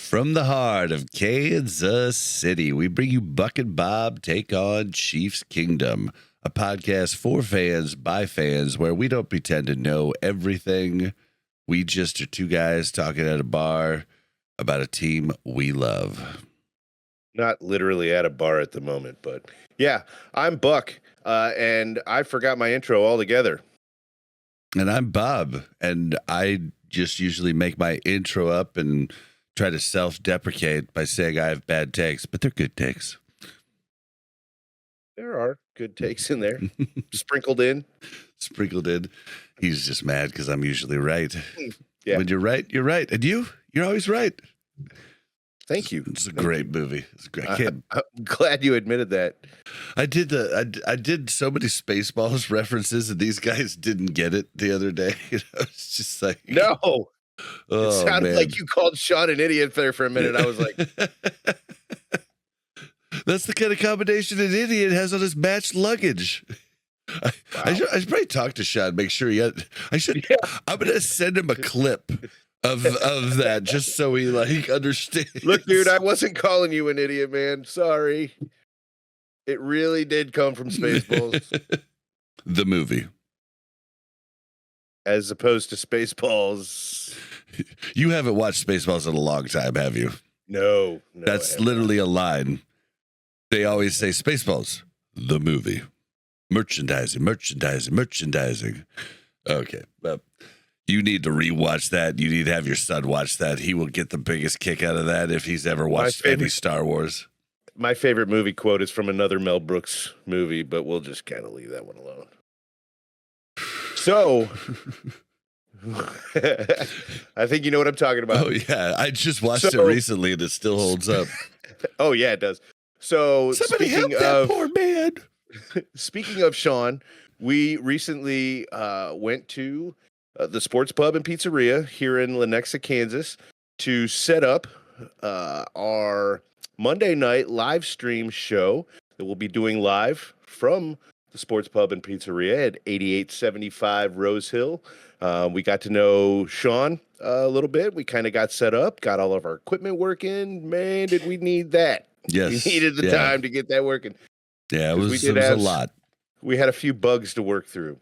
From the heart of Kansas City, we bring you Buck and Bob Take on Chiefs Kingdom, a podcast for fans by fans where we don't pretend to know everything. We just are two guys talking at a bar about a team we love. Not literally at a bar at the moment, but yeah, I'm Buck, and I forgot my intro altogether. And I'm Bob, and I just usually make my intro up and try to self-deprecate by saying I have bad takes, but they're good takes. There are good takes in there, sprinkled in. Sprinkled in. He's just mad because I'm usually right. Yeah. When you're right, you're right. And you're always right. Thank you. It's a great movie. It's great. I'm glad you admitted that. I did so many Spaceballs references, and these guys didn't get it the other day. It's just like no. Oh, it sounded like you called Sean an idiot there for a minute. I was like, that's the kind of combination an idiot has on his matched luggage. I should probably talk to Sean, make sure he had. I'm gonna send him a clip of that just so he like understands. Look, dude, I wasn't calling you an idiot, man. Sorry. It really did come from Spaceballs. The movie. As opposed to Spaceballs. You haven't watched Spaceballs in a long time, have you? No. That's literally a line. They always say Spaceballs, the movie. Merchandising. Okay. Well, you need to rewatch that. You need to have your son watch that. He will get the biggest kick out of that if he's ever watched any Star Wars. My favorite movie quote is from another Mel Brooks movie, but we'll just kind of leave that one alone. So, I think you know what I'm talking about. Oh, yeah. I just watched it recently, and it still holds up. Oh, yeah, it does. So, somebody help that poor man. Speaking of Sean, we recently went to the Sports Pub and Pizzeria here in Lenexa, Kansas, to set up our Monday night live stream show that we'll be doing live from the Sports Pub and Pizzeria at 8875 Rose Hill. We got to know Sean a little bit. We kind of got set up, got all of our equipment working. Man, did we need that. Yes. We needed the time to get that working. Yeah, it was a lot. We had a few bugs to work through.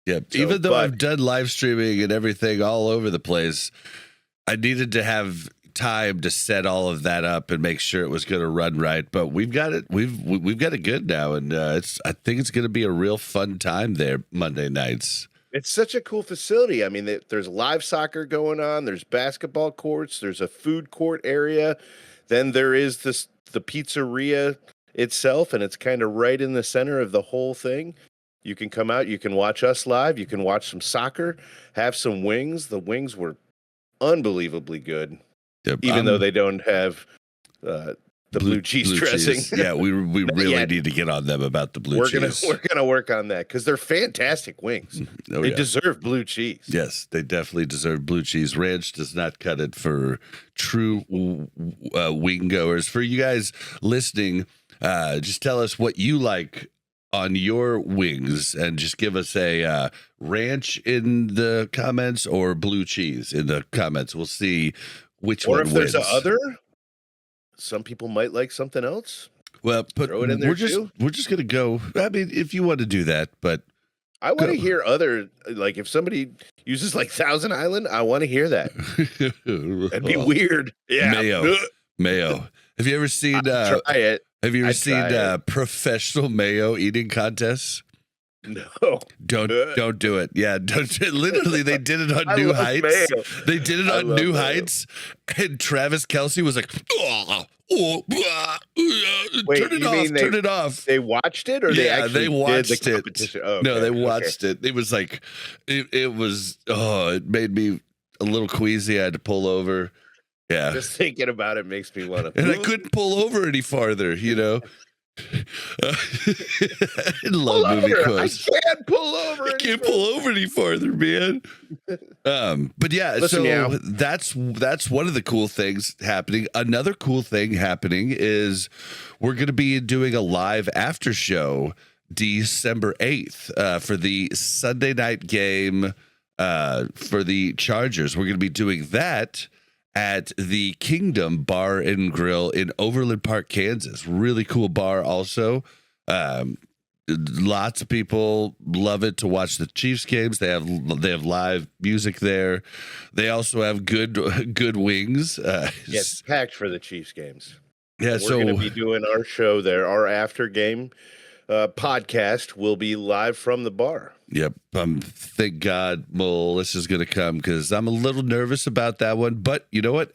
Yeah, so, even though I've done live streaming and everything all over the place, I needed to have time to set all of that up and make sure it was going to run right. But we've got it. We've got it good now, and I think it's going to be a real fun time there Monday nights. It's such a cool facility. I mean, there's live soccer going on. There's basketball courts. There's a food court area. Then there is the pizzeria itself, and it's kind of right in the center of the whole thing. You can come out, you can watch us live, you can watch some soccer, have some wings. The wings were unbelievably good, even though they don't have the blue cheese dressing. Yeah, we really need to get on them about the blue cheese. We're gonna work on that because they're fantastic wings. They deserve blue cheese. Yes, they definitely deserve blue cheese. Ranch does not cut it for true wing goers. For you guys listening, just tell us what you like on your wings and just give us a ranch in the comments or blue cheese in the comments. We'll see which one wins. Or if there's a other, some people might like something else. Well, throw it in there we're just going to go. I mean, if you want to do that, but I want to hear other, like if somebody uses like Thousand Island, I want to hear that. That'd be weird. Yeah. Mayo. Have you ever seen try it? Have you ever seen professional mayo eating contests? No. Don't do it. Yeah, literally they did it on New Heights. Mayo. They did it on New Heights, and Travis Kelce was like, turn it off. They watched it, or they actually watched did the competition? it. No, they watched it. It was like, it was. Oh, it made me a little queasy. I had to pull over. Yeah, just thinking about it makes me want to. And I couldn't pull over any farther. You know. I love movie quotes. I can't pull over. I can't pull over any farther, man. But yeah, listen, so that's one of the cool things happening. Another cool thing happening is we're going to be doing a live after show December 8th for the Sunday night game for the Chargers. We're going to be doing that at the Kingdom Bar and Grill in Overland Park, Kansas. Really cool bar also. Lots of people love it to watch the Chiefs games. They have live music there. They also have good wings. It's packed for the Chiefs games. Yeah, We're going to be doing our show there. Our after game podcast will be live from the bar. Yep. Thank God Melissa's going to come because I'm a little nervous about that one. But you know what?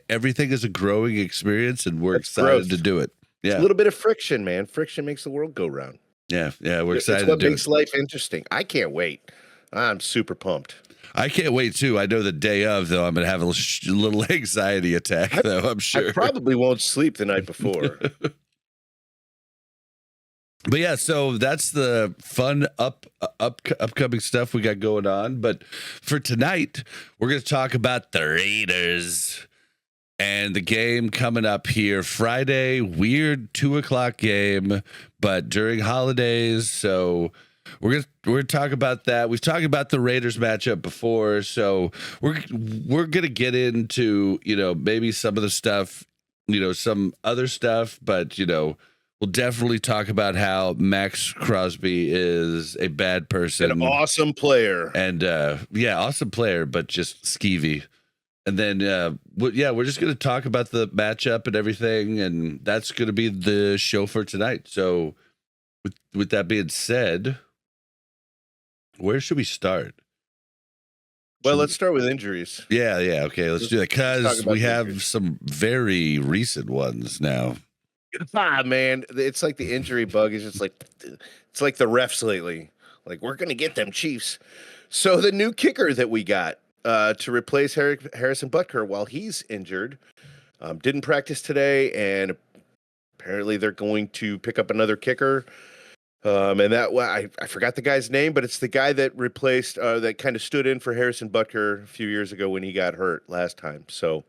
Everything is a growing experience, and we're excited to do it. Yeah. It's a little bit of friction, man. Friction makes the world go round. Yeah. We're excited It's what to do makes life interesting. I can't wait. I'm super pumped. I can't wait, too. I know the day of, though, I'm going to have a little anxiety attack, though, I'm sure. I probably won't sleep the night before. But yeah, so that's the fun upcoming stuff we got going on. But for tonight, we're going to talk about the Raiders and the game coming up here Friday. Weird 2:00 game, but during holidays. So we're gonna talk about that. We've talked about the Raiders matchup before, so we're gonna get into maybe some of the stuff, some other stuff, but we'll definitely talk about how Max Crosby is a bad person. An awesome player. And, awesome player, but just skeevy. And then, we're just going to talk about the matchup and everything, and that's going to be the show for tonight. So with that being said, where should we start? Well, let's start with injuries. Yeah. Okay, let's do that because we have some very recent ones now. Man, it's like the injury bug is just like it's like the refs lately. Like, we're gonna get them Chiefs. So the new kicker that we got to replace Harrison Butker while he's injured didn't practice today, and apparently they're going to pick up another kicker. And that I forgot the guy's name, but it's the guy that replaced that kind of stood in for Harrison Butker a few years ago when he got hurt last time. So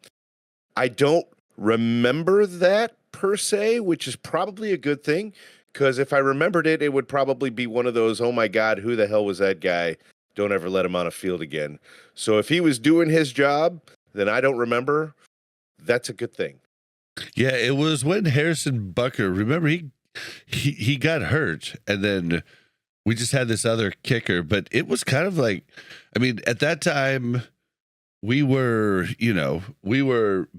I don't remember that per se, which is probably a good thing, because if I remembered it, it would probably be one of those, oh my God, who the hell was that guy? Don't ever let him on a field again. So if he was doing his job, then I don't remember. That's a good thing. Yeah, it was when Harrison Butker, remember he got hurt, and then we just had this other kicker, but it was kind of like, I mean, at that time we were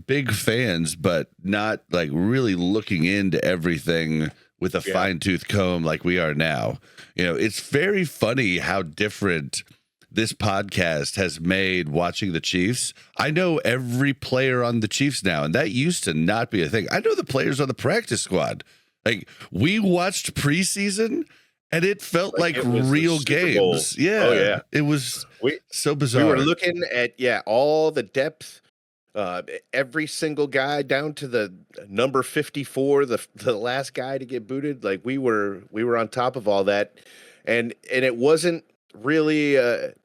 big fans, but not like really looking into everything with a fine-tooth comb like we are now. It's very funny how different this podcast has made watching the Chiefs. I know every player on the Chiefs now, and that used to not be a thing. I know the players on the practice squad. Like, we watched preseason, and it felt like real games. Yeah. Oh, yeah. It was so bizarre. We were looking at, all the depth, every single guy down to the number 54, the last guy to get booted. Like, we were on top of all that. And it wasn't really, it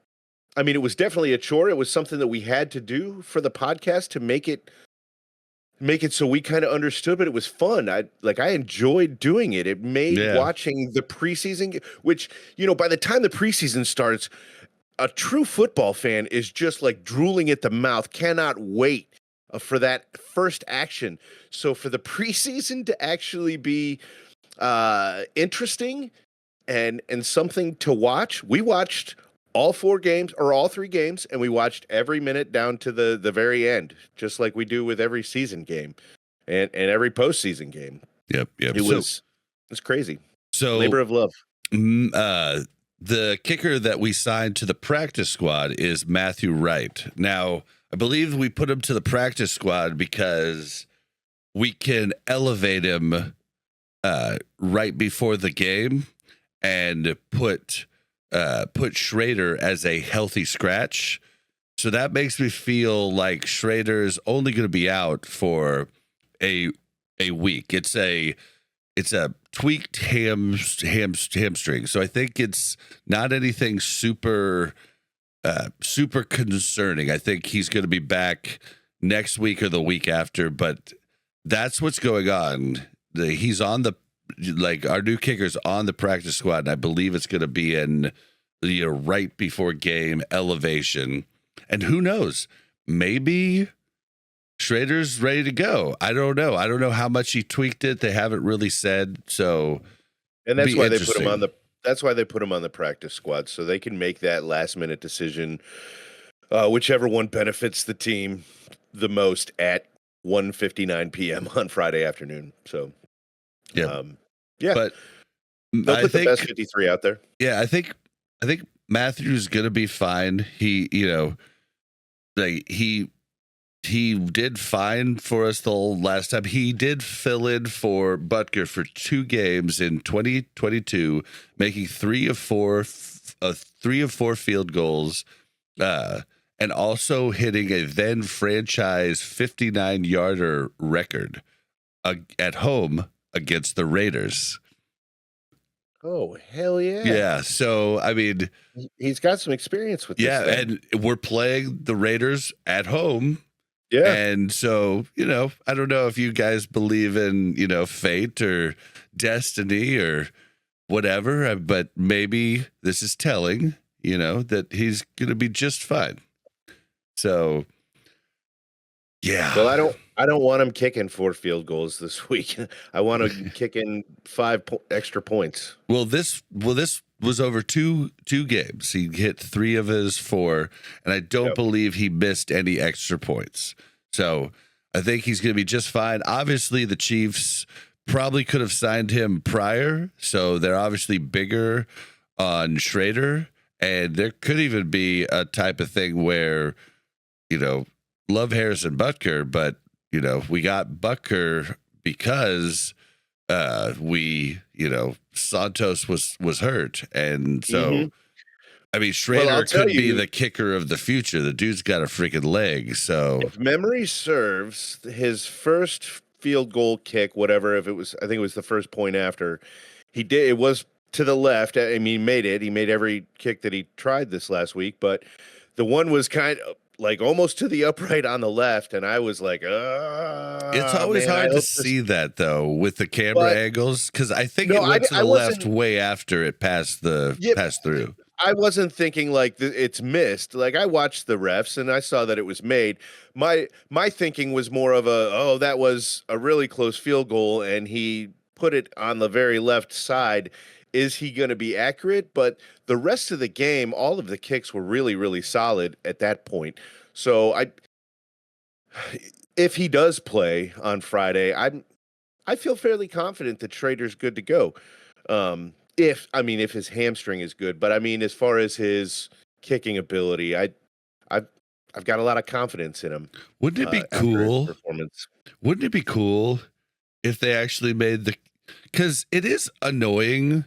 was definitely a chore. It was something that we had to do for the podcast to make it so we kind of understood, but it was fun. I enjoyed doing it. It made watching the preseason, which, by the time the preseason starts, a true football fan is just like drooling at the mouth, cannot wait for that first action. So for the preseason to actually be interesting and something to watch, we watched all 4 games or all 3 games, and we watched every minute down to the very end, just like we do with every season game and every postseason game. Yep. It's crazy. So labor of love. The kicker that we signed to the practice squad is Matthew Wright. Now, I believe we put him to the practice squad because we can elevate him right before the game and put Schrader as a healthy scratch. So that makes me feel like Schrader is only going to be out for a week. It's a tweaked hamstring. So I think it's not anything super concerning. I think he's going to be back next week or the week after, but that's what's going on. He's on our new kicker's on the practice squad, and I believe it's going to be in right before game elevation. And who knows, maybe Schrader's ready to go. I don't know. I don't know how much he tweaked it. They haven't really said. So, And that's be why they put him interesting. that's why they put him on the practice squad, so they can make that last minute decision, whichever one benefits the team the most at 1:59 p.m. on Friday afternoon. So, Yeah. yeah, But they'll I put the best think, 53 out there. yeah, I think Matthew's going to be fine. He, like he did fine for us the last time. He did fill in for Butker for 2 games in 2022, making 3 of 4 field goals, and also hitting a then franchise 59-yarder record at home against the Raiders. Oh, hell yeah. Yeah, so I mean, He's got some experience with this yeah, thing. and we're playing the Raiders at home. Yeah. And so, I don't know if you guys believe in, fate or destiny or whatever, but maybe this is telling, that he's going to be just fine. So, yeah. Well, I don't want him kicking 4 field goals this week. I want him kicking 5 extra points. Well, this was over two games. He hit 3 of his 4, and I don't believe he missed any extra points. So I think he's going to be just fine. Obviously, the Chiefs probably could have signed him prior, so they're obviously bigger on Schrader, and there could even be a type of thing where, love Harrison Butker, but we got Butker because Santos was hurt, and so I mean Schrader could be the kicker of the future. The dude's got a freaking leg. So if memory serves, his first field goal kick, whatever, I think it was the first point after, it was to the left. I mean, he made it. He made every kick that he tried this last week, but the one was kind of like almost to the upright on the left, and I was like, it's always hard to see that though with the camera angles, because I think it went to the left way after it passed through. I wasn't thinking like it's missed. Like I watched the refs and I saw that it was made. My thinking was more of that was a really close field goal and he put it on the very left side. Is he going to be accurate? But the rest of the game, all of the kicks were really, really solid at that point. So if he does play on Friday, I feel fairly confident that Schrader's good to go. If his hamstring is good, but I mean, as far as his kicking ability, I've got a lot of confidence in him. Wouldn't it be cool? Wouldn't it be cool if they actually made because it is annoying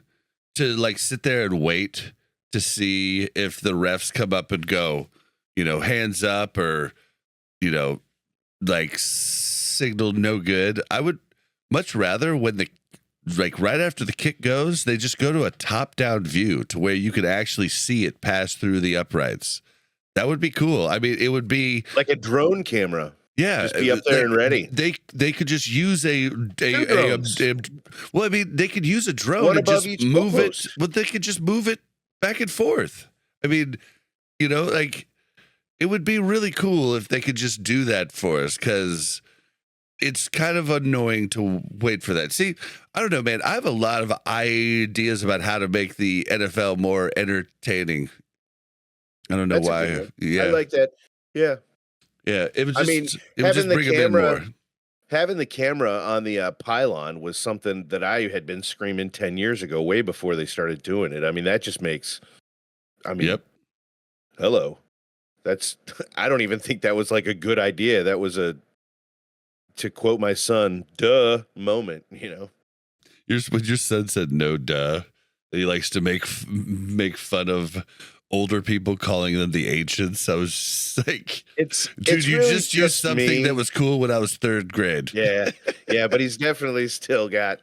to like sit there and wait to see if the refs come up and go, hands up or, like signal no good. I would much rather when right after the kick goes, they just go to a top-down view to where you could actually see it pass through the uprights. That would be cool. I mean, it would be like a drone camera. Yeah, just be up there and ready. They could just use they could use a drone and just move it, but they could just move it back and forth. I mean, like it would be really cool if they could just do that for us, because it's kind of annoying to wait for that. See, I don't know, man. I have a lot of ideas about how to make the NFL more entertaining. I don't know why. Yeah, I like that. Yeah. Yeah, it was just, having the camera on the pylon was something that I had been screaming 10 years ago, way before they started doing it. I mean, that just makes, hello. I don't even think that was like a good idea. That was to quote my son, duh moment, When your son said no duh, he likes to make fun of older people, calling them the ancients. I was just like, dude, you really just used something that was cool when I was 3rd grade. Yeah. Yeah. But he's definitely still got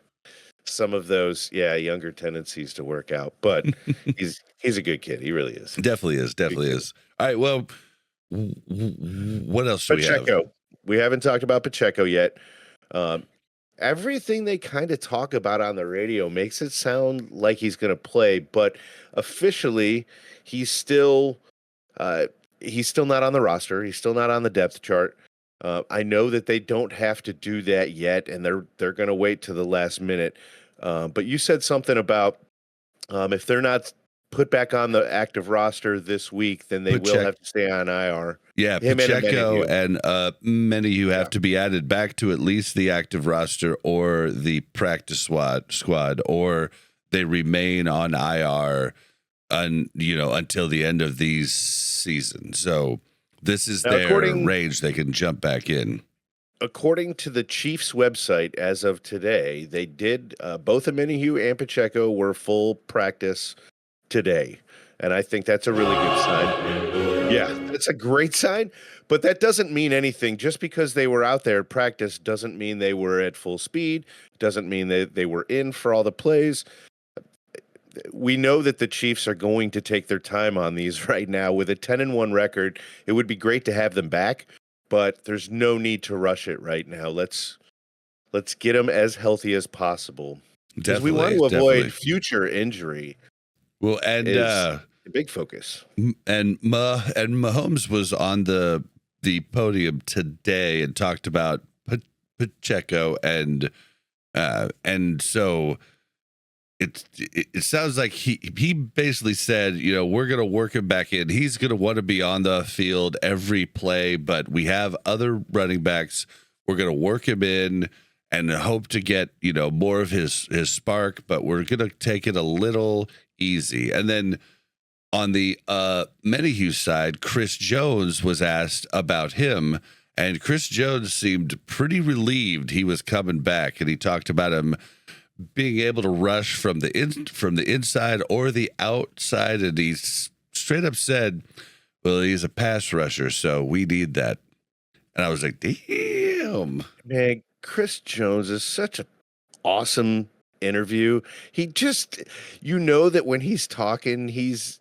some of those, younger tendencies to work out, but he's a good kid. He really is. Definitely is. All right. Well, what else do Pacheco. we have? We haven't talked about Pacheco yet. Everything they kind of talk about on the radio makes it sound like he's going to play, but officially he's still not on the roster. He's still not on the depth chart. I know that they don't have to do that yet, and they're going to wait to the last minute. But you said something about if they're not put back on the active roster this week, then they will have to stay on IR. Yeah, Him Pacheco and and Omenihu have to be added back to at least the active roster or the practice squad, or they remain on IR until the end of these seasons. So this is now, their range. They can jump back in. According to the Chiefs website, as of today, they did both Omenihu and Pacheco were full practice today. And I think that's a really good sign. Yeah, that's a great sign. But that doesn't mean anything. Just because they were out there at practice doesn't mean they were at full speed, doesn't mean they were in for all the plays. We know that the Chiefs are going to take their time on these right now. With a 10-1 record, it would be great to have them back, but there's no need to rush it right now. Let's get them as healthy as possible, because we want to avoid future injury. Well, and a big focus. And Mahomes was on the podium today and talked about Pacheco, and so it sounds like he basically said, we're going to work him back in. He's going to want to be on the field every play, but we have other running backs. We're going to work him in and hope to get, more of his spark, but we're going to take it a little easy. And then on the Omenihu side, Chris Jones was asked about him, and Chris Jones seemed pretty relieved he was coming back, and he talked about him being able to rush from the inside or the outside, and he straight up said, well, he's a pass rusher, so we need that. And I was like, damn. Man, Chris Jones is such an awesome interview. He just, that when he's talking, he's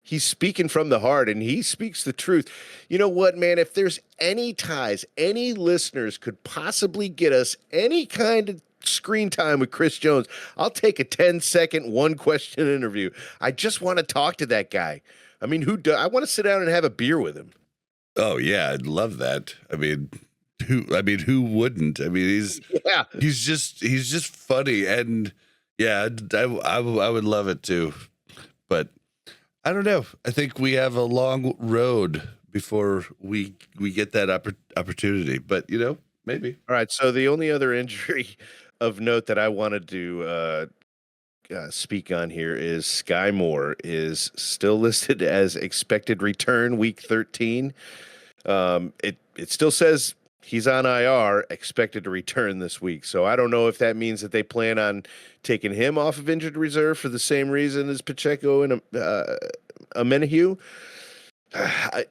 speaking from the heart, and he speaks the truth. You know what, man? If there's any ties, any listeners could possibly get us any kind of screen time with Chris Jones, I'll take a 10-second, one-question interview. I just want to talk to that guy. I mean, I want to sit down and have a beer with him. Oh yeah, I'd love that. I mean, who wouldn't? I mean, he's just funny, and yeah, I would love it too. But I don't know. I think we have a long road before we get that opportunity. But maybe. All right. So the only other injury of note that I wanted to speak on here is Sky Moore is still listed as expected return week 13. It still says he's on IR, expected to return this week. So I don't know if that means that they plan on taking him off of injured reserve for the same reason as Pacheco and Omenihu. I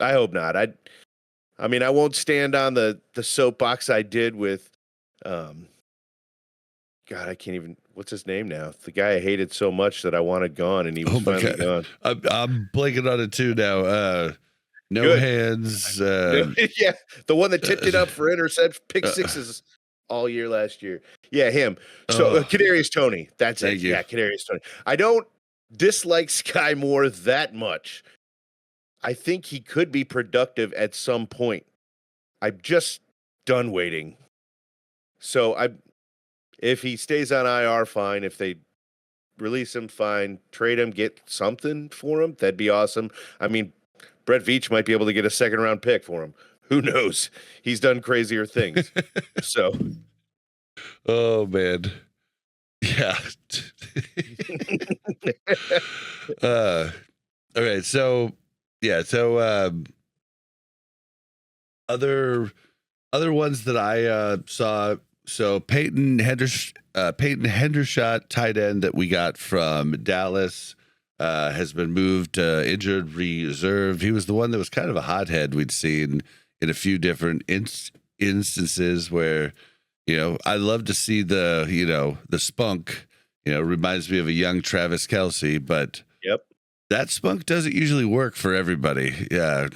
hope not. I mean, I won't stand on the soapbox I did with, God, I can't even. What's his name now? The guy I hated so much that I wanted gone, and he was finally gone. I'm blanking on it too now. No Good. Hands. Yeah, the one that tipped it up for pick sixes all year last year. Yeah, him. So Kadarius Toney. That's it. You. Yeah, Kadarius Toney. I don't dislike Sky Moore that much. I think he could be productive at some point. I'm just done waiting. So if he stays on IR, fine. If they release him, fine. Trade him, get something for him. That'd be awesome. I mean, Brett Veach might be able to get a second-round pick for him. Who knows? He's done crazier things. So. Oh, man. Yeah. All right. So, yeah. So, other ones that I saw. So Peyton Hendershot, tight end that we got from Dallas, has been moved to injured reserve. He was the one that was kind of a hothead we'd seen in a few different instances where, I love to see the spunk. Reminds me of a young Travis Kelce, but yep, that spunk doesn't usually work for everybody. Yeah.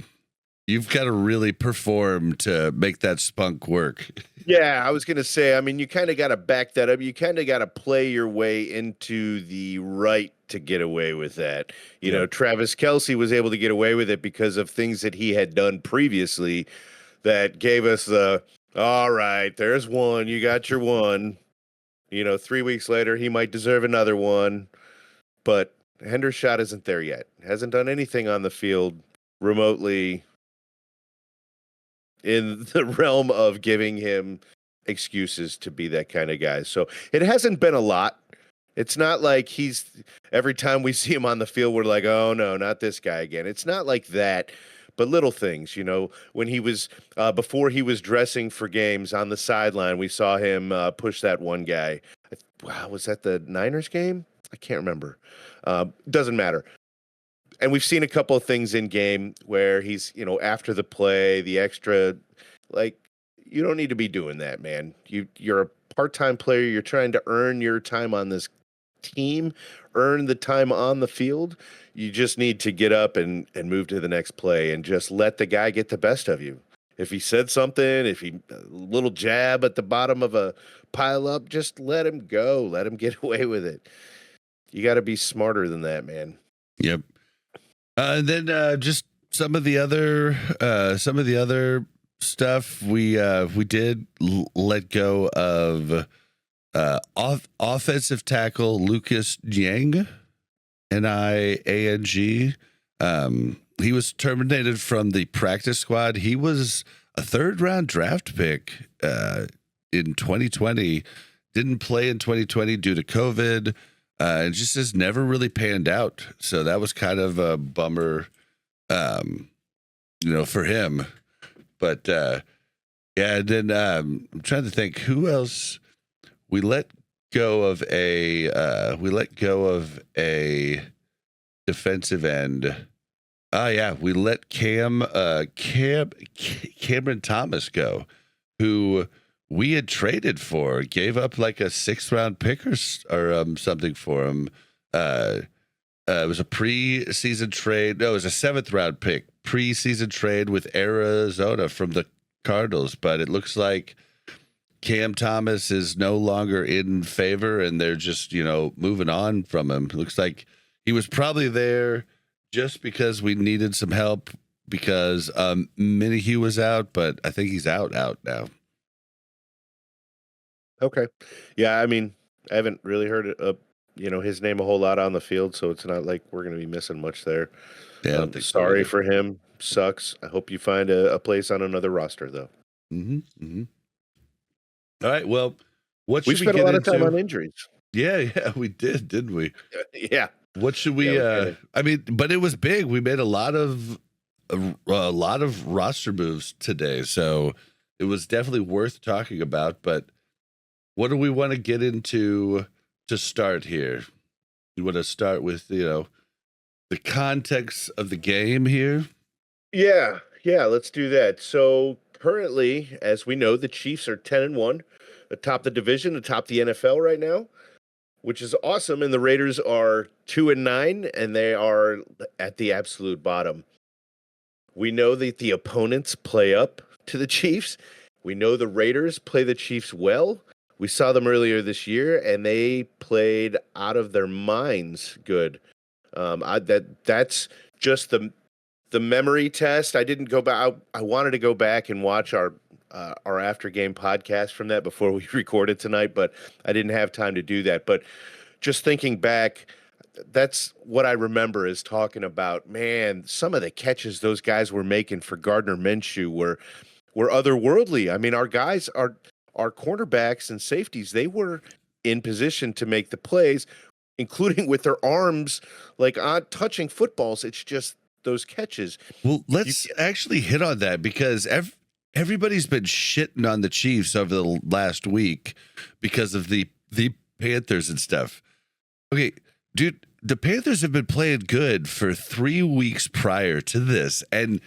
You've got to really perform to make that spunk work. Yeah, I was going to say, I mean, you kind of got to back that up. You kind of got to play your way into the right to get away with that. You know, Travis Kelce was able to get away with it because of things that he had done previously. that gave us the, all right, there's one, you got your one. 3 weeks later, he might deserve another one. But Hendershot isn't there yet. Hasn't done anything on the field remotely in the realm of giving him excuses to be that kind of guy. So it hasn't been a lot. It's not like every time we see him on the field, we're like, oh no, not this guy again. It's not like that, but little things, when he was, before he was dressing for games on the sideline, we saw him push that one guy. Wow, was that the Niners game? I can't remember. Doesn't matter. And we've seen a couple of things in game where he's, after the play, the extra, like, you don't need to be doing that, man. You're a part-time player. You're trying to earn your time on this team, earn the time on the field. You just need to get up and move to the next play and just let the guy get the best of you. If he said something, a little jab at the bottom of a pile up, just let him go. Let him get away with it. You got to be smarter than that, man. Yep. And then just some of the other stuff we did let go of offensive tackle Lucas Yang, Niang. He was terminated from the practice squad. He was a 3rd-round draft pick in 2020. Didn't play in 2020 due to COVID. It just has never really panned out. So that was kind of a bummer, for him. But yeah, and then I'm trying to think who else we let go of a defensive end. We let Cameron Thomas go, who we had traded for, gave up like a 6th-round pick or something for him. It was a preseason trade. No, it was a 7th-round pick, preseason trade with Arizona from the Cardinals. But it looks like Cam Thomas is no longer in favor, and they're just, moving on from him. It looks like he was probably there just because we needed some help because Omenihu was out, but I think he's out now. Okay. Yeah, I mean, I haven't really heard his name a whole lot on the field, so it's not like we're going to be missing much there. Yeah, I don't think sorry for him. Sucks. I hope you find a place on another roster, though. Mm-hmm. All right. Well, what should we spent a lot of time on injuries? Yeah, we did, didn't we? Yeah. What should we? But it was big. We made a lot of roster moves today, so it was definitely worth talking about. But what do we want to get into to start here? You want to start with the context of the game here? Yeah. Let's do that. So currently, as we know, the Chiefs are 10-1, atop the division, atop the NFL right now, which is awesome. And the Raiders are 2-9, and they are at the absolute bottom. We know that the opponents play up to the Chiefs. We know the Raiders play the Chiefs well. We saw them earlier this year, and they played out of their minds good. That's just the memory test. I didn't go back. I wanted to go back and watch our after game podcast from that before we recorded tonight, but I didn't have time to do that. But just thinking back, that's what I remember is talking about, man, some of the catches those guys were making for Gardner Minshew were otherworldly. I mean, our guys are our cornerbacks and safeties. They were in position to make the plays, including with their arms like on touching footballs. It's just those catches. Well, let's actually hit on that because everybody's been shitting on the Chiefs over the last week because of the Panthers and stuff. Okay, dude, the Panthers have been playing good for 3 weeks prior to this. And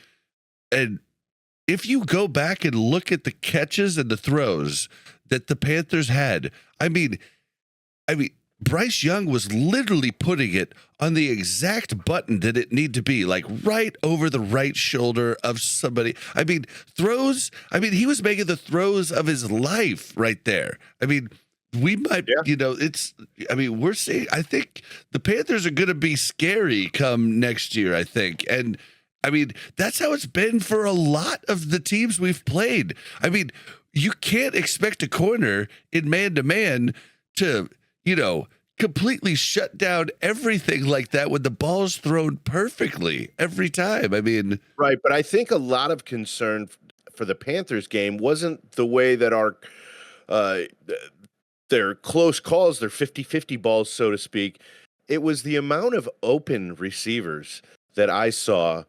if you go back and look at the catches and the throws that the Panthers had, I mean, Bryce Young was literally putting it on the exact button that it need to be, like right over the right shoulder of somebody. I mean, he was making the throws of his life right there. I mean, we might, we're seeing, I think the Panthers are going to be scary come next year, I think. And I mean, that's how it's been for a lot of the teams we've played. I mean, you can't expect a corner in man-to-man to, completely shut down everything like that when the ball's thrown perfectly every time. I mean, Right, but I think a lot of concern for the Panthers game wasn't the way that uh, their close calls, their 50-50 balls, so to speak. It was the amount of open receivers that I saw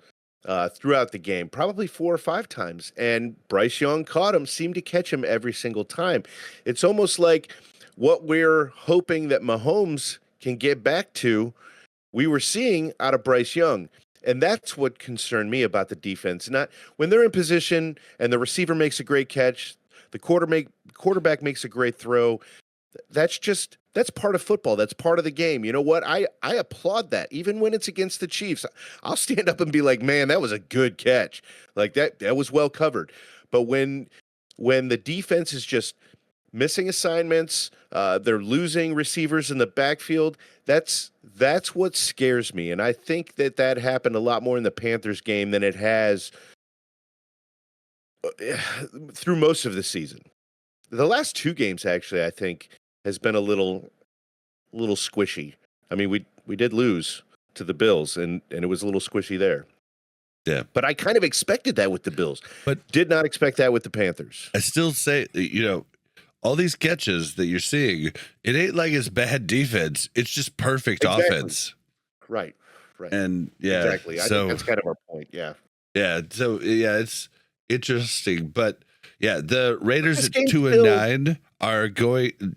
throughout the game, probably 4 or 5 times. And Bryce Young caught him, seemed to catch him every single time. It's almost like what we're hoping that Mahomes can get back to, we were seeing out of Bryce Young. And that's what concerned me about the defense. Not when they're in position and the receiver makes a great catch, the quarterback makes a great throw. That's part of football. That's part of the game. You know what? I applaud that. Even when it's against the Chiefs, I'll stand up and be like, "Man, that was a good catch. Like that was well covered." But when the defense is just missing assignments, they're losing receivers in the backfield. That's what scares me, and I think that happened a lot more in the Panthers game than it has through most of the season. The last 2 games, actually, I think, has been a little squishy. I mean, we did lose to the Bills, and it was a little squishy there. Yeah. But I kind of expected that with the Bills, but did not expect that with the Panthers. I still say, all these catches that you're seeing, it ain't like it's bad defense. It's just perfect offense. Right. And exactly. I think that's kind of our point. Yeah. Yeah. So it's interesting, but yeah, the Raiders at 2-9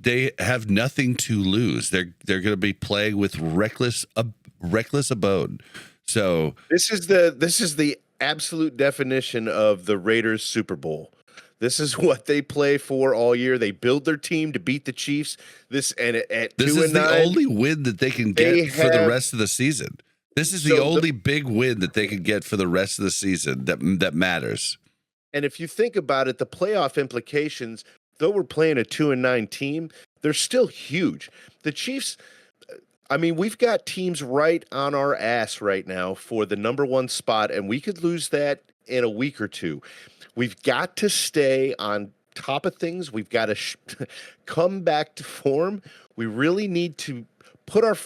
they have nothing to lose. They're going to be playing with reckless abode. So this is the absolute definition of the Raiders Super Bowl. This is what they play for all year. They build their team to beat the Chiefs. This is the only win that they can get for the rest of the season. This is the only big win that they can get for the rest of the season that matters. And if you think about it, the playoff implications, though we're playing a 2-9 team, they're still huge. The Chiefs, I mean, we've got teams right on our ass right now for the number 1 spot, and we could lose that in a week or 2. We've got to stay on top of things. We've got to come back to form. We really need to put our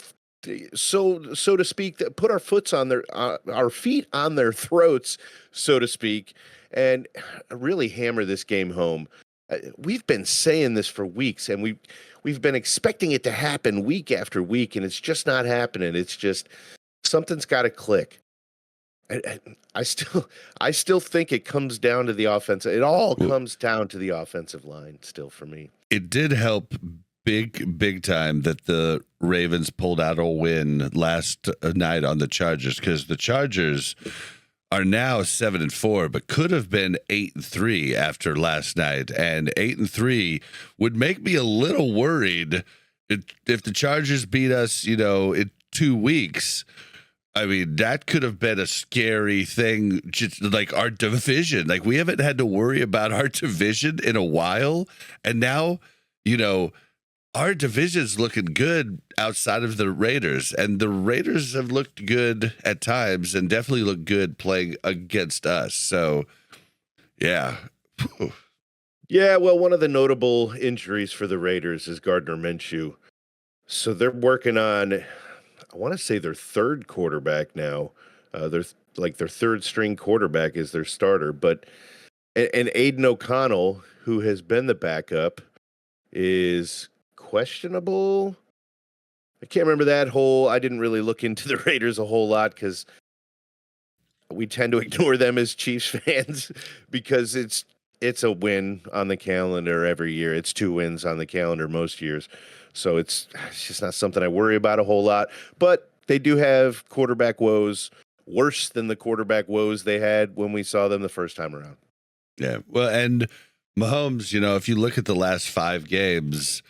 so to speak, put our feet on their throats, so to speak, and really hammer this game home. We've been saying this for weeks, and we've been expecting it to happen week after week, and it's just not happening. It's just something's got to click. I still think it comes down to the offense. It all comes down to the offensive line still for me. It did help big time that the Ravens pulled out a win last night on the Chargers, because the Chargers are now 7-4, but could have been 8-3 after last night. And 8-3 would make me a little worried if the Chargers beat us, in 2 weeks. I mean, that could have been a scary thing, just like our division. Like, we haven't had to worry about our division in a while. And now, our division's looking good outside of the Raiders. And the Raiders have looked good at times and definitely look good playing against us. So, yeah. Yeah, well, one of the notable injuries for the Raiders is Gardner Minshew. So they're working on, I want to say, their 3rd quarterback now. Their third string quarterback is their starter. But and Aiden O'Connell, who has been the backup, is questionable. I can't remember that whole. I didn't really look into the Raiders a whole lot because we tend to ignore them as Chiefs fans because it's a win on the calendar every year. It's 2 wins on the calendar most years. So it's just not something I worry about a whole lot. But they do have quarterback woes, worse than the quarterback woes they had when we saw them the first time around. Yeah. Well, and Mahomes, if you look at the last 5 games,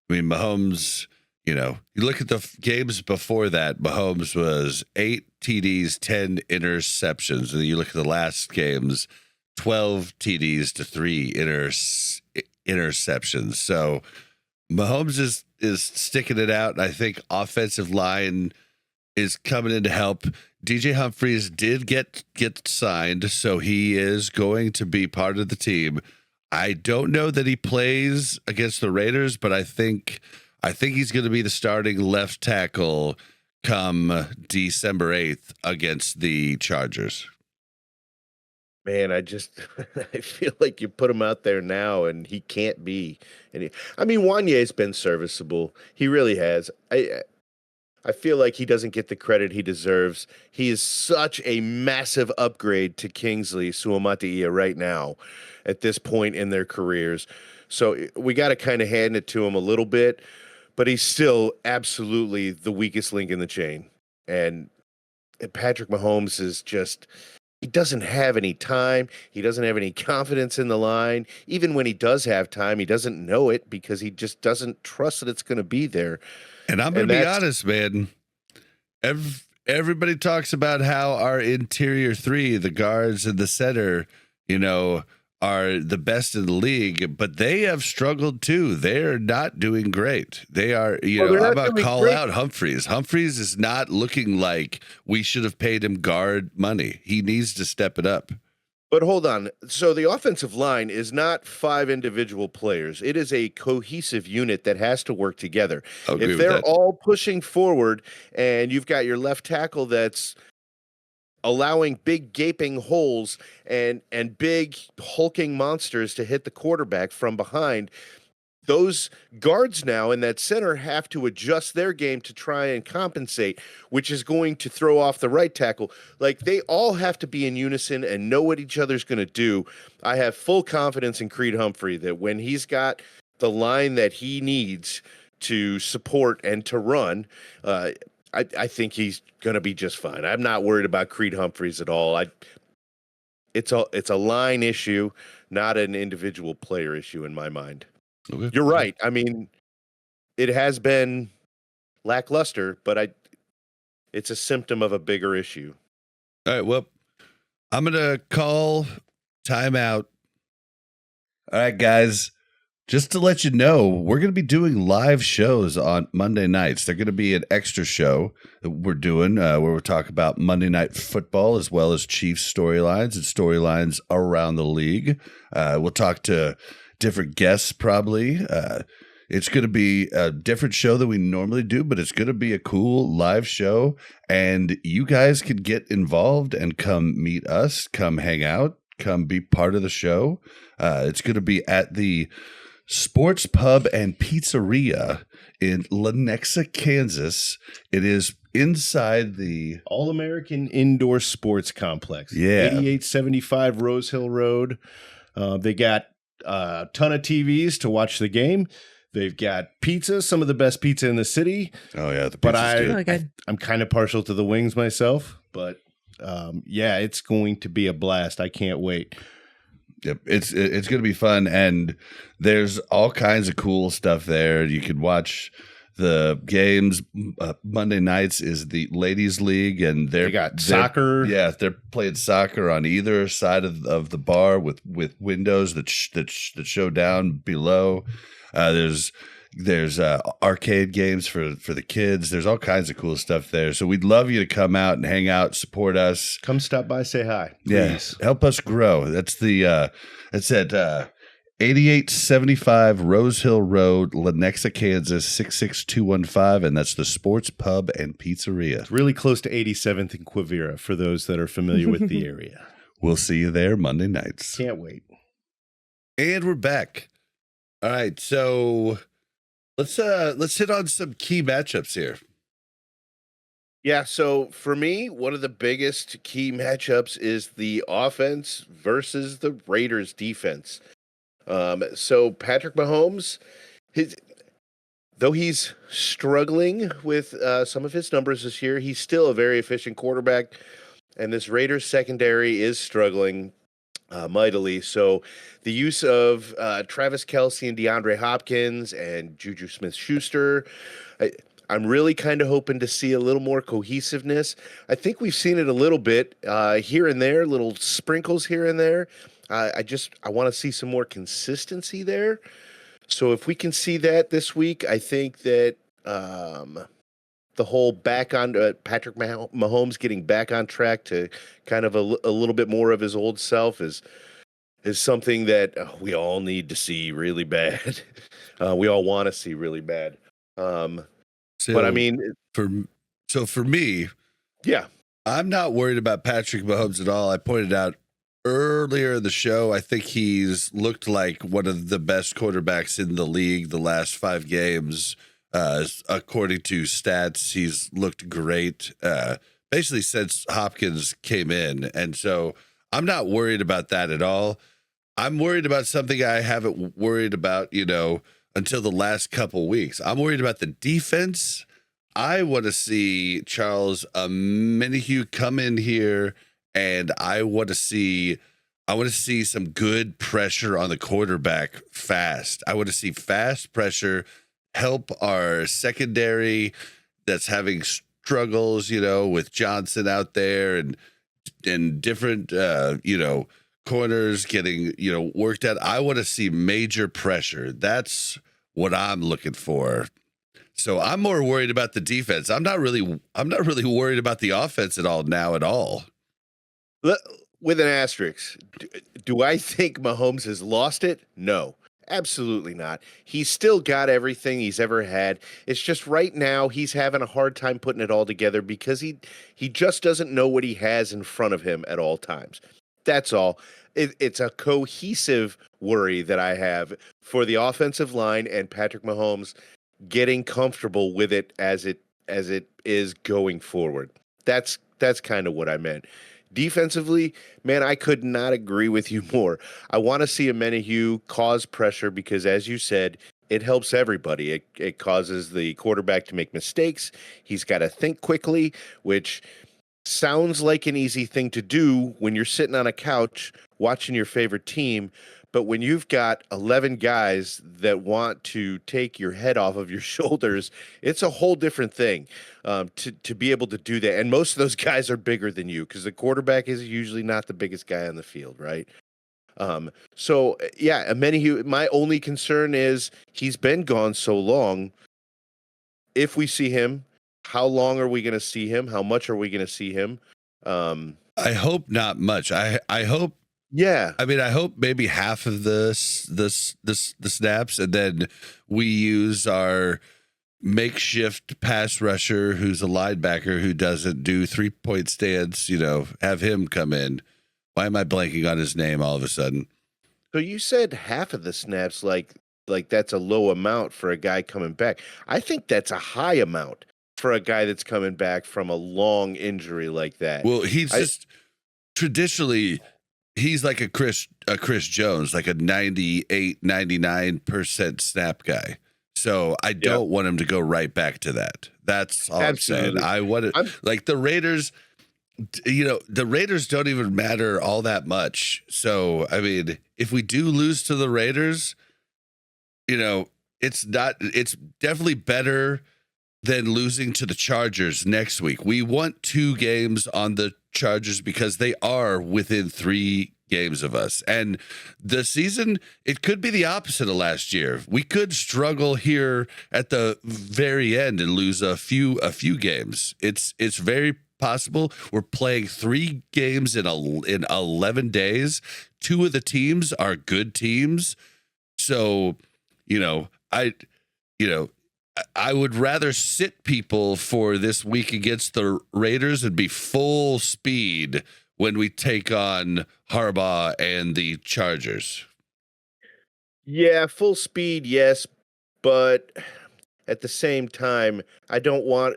I mean, Mahomes, you look at the games before that, Mahomes was 8 TDs, 10 interceptions. And you look at the last games, 12 TDs to 3 interceptions. So Mahomes is sticking it out. And I think offensive line is coming in to help. DJ Humphries did get signed, so he is going to be part of the team. I don't know that he plays against the Raiders, but I think he's going to be the starting left tackle come December 8th against the Chargers. Man, I feel like you put him out there now and he can't be. I mean, Wanye's been serviceable. He really has. I feel like he doesn't get the credit he deserves. He is such a massive upgrade to Kingsley Suamataia right now at this point in their careers. So we got to kind of hand it to him a little bit, but he's still absolutely the weakest link in the chain. And Patrick Mahomes is just, he doesn't have any time. He doesn't have any confidence in the line. Even when he does have time, he doesn't know it because he just doesn't trust that it's going to be there. And I'm going to be honest, man. Everybody talks about how our interior three, the guards and the center, are the best in the league, but they have struggled too. They're not doing great. They are, I'm about to call out Humphries. Humphries is not looking like we should have paid him guard money. He needs to step it up. But hold on. So the offensive line is not 5 individual players. It is a cohesive unit that has to work together. If they're all pushing forward and you've got your left tackle that's allowing big gaping holes and big hulking monsters to hit the quarterback from behind, those guards now in that center have to adjust their game to try and compensate, which is going to throw off the right tackle. Like, they all have to be in unison and know what each other's going to do. I have full confidence in Creed Humphrey that when he's got the line that he needs to support and to run, I think he's going to be just fine. I'm not worried about Creed Humphreys at all. It's a line issue, not an individual player issue in my mind. Okay. You're right. I mean, it has been lackluster, but it's a symptom of a bigger issue. All right, well, I'm going to call timeout. All right, guys, just to let you know, we're going to be doing live shows on Monday nights. They're going to be an extra show that we're doing where we'll talk about Monday Night Football as well as Chiefs storylines and storylines around the league. We'll talk to different guests probably. It's going to be a different show than we normally do, but it's going to be a cool live show, and you guys can get involved and come meet us, come hang out, come be part of the show. It's going to be at the Sports Pub and Pizzeria in Lenexa, Kansas. It is inside the All-American Indoor Sports Complex. Yeah. 8875 Rose Hill Road. They got a ton of TVs to watch the game. They've got pizza, some of the best pizza in the city. Oh yeah, the pizza's good. I'm kind of partial to the wings myself, but yeah, it's going to be a blast. I can't wait. Yep, it's going to be fun, and there's all kinds of cool stuff there. You can watch the games. Monday nights is the ladies' league, and they got soccer. Yeah, they're playing soccer on either side of the bar with windows that show down below. There's arcade games for the kids. There's all kinds of cool stuff there. So we'd love you to come out and hang out, support us. Come stop by, say hi. Please. Yeah, help us grow. That's it's at 8875 Rose Hill Road, Lenexa, Kansas 66215, and that's the Sports Pub and Pizzeria. It's really close to 87th and Quivira for those that are familiar with the area. We'll see you there Monday nights. Can't wait. And we're back. All right, so let's hit on some key matchups here. Yeah, so for me, one of the biggest key matchups is the offense versus the Raiders defense. So Patrick Mahomes, though he's struggling with some of his numbers this year, he's still a very efficient quarterback, and this Raiders secondary is struggling mightily. So the use of Travis Kelce and DeAndre Hopkins and Juju Smith-Schuster, I'm really kind of hoping to see a little more cohesiveness. I think we've seen it a little bit here and there, little sprinkles here and there. I want to see some more consistency there. So if we can see that this week, I think that the whole back on Patrick Mahomes getting back on track to kind of a little bit more of his old self is something that we all need to see really bad. We all want to see really bad. But I mean, for me, yeah, I'm not worried about Patrick Mahomes at all. I pointed out earlier in the show, I think he's looked like one of the best quarterbacks in the league the last 5 games. According to stats, he's looked great basically since Hopkins came in. And so I'm not worried about that at all. I'm worried about something I haven't worried about, until the last couple weeks. I'm worried about the defense. I want to see Charles Omenihu come in here, and I want to see some good pressure on the quarterback fast. I want to see fast pressure help our secondary that's having struggles, with Johnson out there and different, corners getting, worked out. I want to see major pressure. That's what I'm looking for. So I'm more worried about the defense. I'm not really worried about the offense at all. With an asterisk, do I think Mahomes has lost it? No, absolutely not. He's still got everything he's ever had. It's just right now he's having a hard time putting it all together because he just doesn't know what he has in front of him at all times. That's all. It's a cohesive worry that I have for the offensive line and Patrick Mahomes getting comfortable with it as it is going forward. That's kind of what I meant. Defensively, man, I could not agree with you more. I want to see Omenihu cause pressure because, as you said, it helps everybody. It causes the quarterback to make mistakes. He's got to think quickly, which sounds like an easy thing to do when you're sitting on a couch watching your favorite team. But when you've got 11 guys that want to take your head off of your shoulders, it's a whole different thing to be able to do that. And most of those guys are bigger than you because the quarterback is usually not the biggest guy on the field, right? So, yeah, Omenihu, my only concern is he's been gone so long. If we see him, how long are we going to see him? How much are we going to see him? I hope not much. I hope. Yeah. I mean, I hope maybe half of the snaps, and then we use our makeshift pass rusher who's a linebacker who doesn't do 3-point stance, have him come in. Why am I blanking on his name all of a sudden? So you said half of the snaps, like that's a low amount for a guy coming back. I think that's a high amount for a guy that's coming back from a long injury like that. Well, he's traditionally, he's like a Chris Jones, like a 98, 99% snap guy. So I don't want him to go right back to that. That's all Absolutely. I'm saying. I want it like the Raiders, the Raiders don't even matter all that much. So, I mean, if we do lose to the Raiders, it's definitely better than losing to the Chargers next week. We want 2 games on the Chargers because they are within 3 games of us. And the season, it could be the opposite of last year. We could struggle here at the very end and lose a few games. It's very possible. We're playing 3 games in 11 days. 2 of the teams are good teams. So, I would rather sit people for this week against the Raiders and be full speed when we take on Harbaugh and the Chargers. Yeah, full speed, yes, but at the same time, I mean,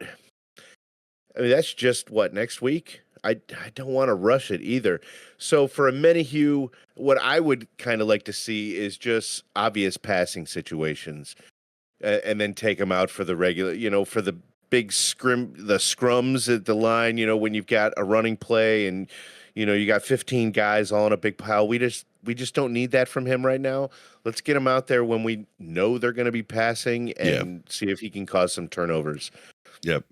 that's just next week? I don't want to rush it either. So for Omenihu, what I would kind of like to see is just obvious passing situations. And then take them out for the regular, for the big scrums at the line, when you've got a running play and, you got 15 guys all in a big pile. We just don't need that from him right now. Let's get him out there when we know they're going to be passing and see if he can cause some turnovers. Yep.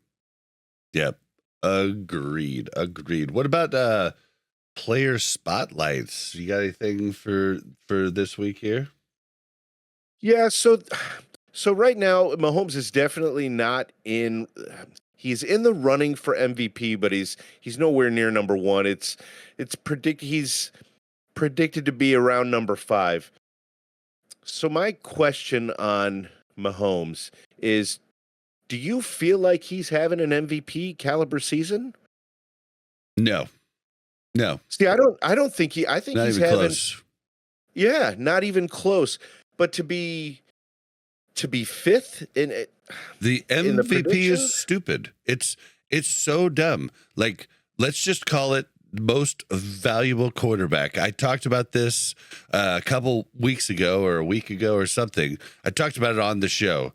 Agreed. What about player spotlights? You got anything for this week here? Yeah, so right now, Mahomes is definitely not in. he's in the running for MVP, but he's nowhere near number one. He's predicted to be around number 5. So my question on Mahomes is, do you feel like he's having an MVP caliber season? No. See, I think Not he's even having close. Yeah, not even close. But to be 5th in it, The in the MVP predictions? is stupid. It's so dumb. Like, let's just call it most valuable quarterback. I talked about this a couple weeks ago or a week ago or something. I talked about it on the show,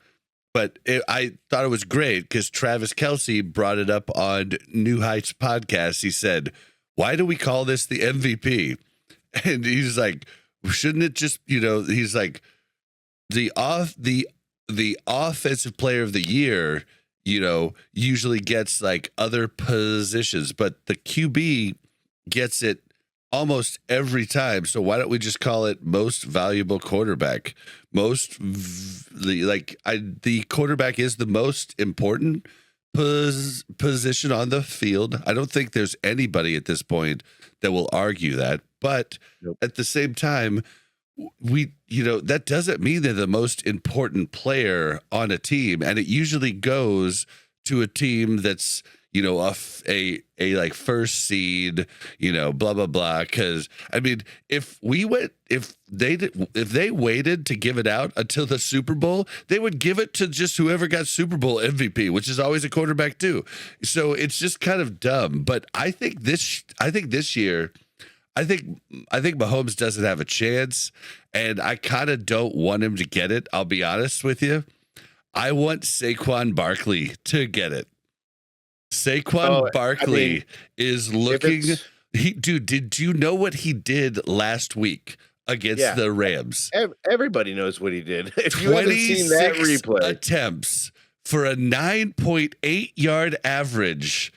but I thought it was great because Travis Kelce brought it up on New Heights podcast. He said, "Why do we call this the MVP?" And he's like, "Shouldn't it just, he's like, the offensive player of the year, usually gets like other positions, but the QB gets it almost every time. So why don't we just call it most valuable quarterback? The quarterback is the most important position on the field. I don't think there's anybody at this point that will argue that, but Nope. At the same time, that doesn't mean they're the most important player on a team, and it usually goes to a team that's a like first seed, blah blah blah. Because I mean, if they waited to give it out until the Super Bowl, they would give it to just whoever got Super Bowl MVP, which is always a quarterback too. So it's just kind of dumb. But I think this year, I think Mahomes doesn't have a chance, and I kind of don't want him to get it. I'll be honest with you. I want Saquon Barkley to get it. Saquon Barkley is looking. Did you know what he did last week against the Rams? Everybody knows what he did. If you haven't seen that replay, attempts for a 9.8 yard average,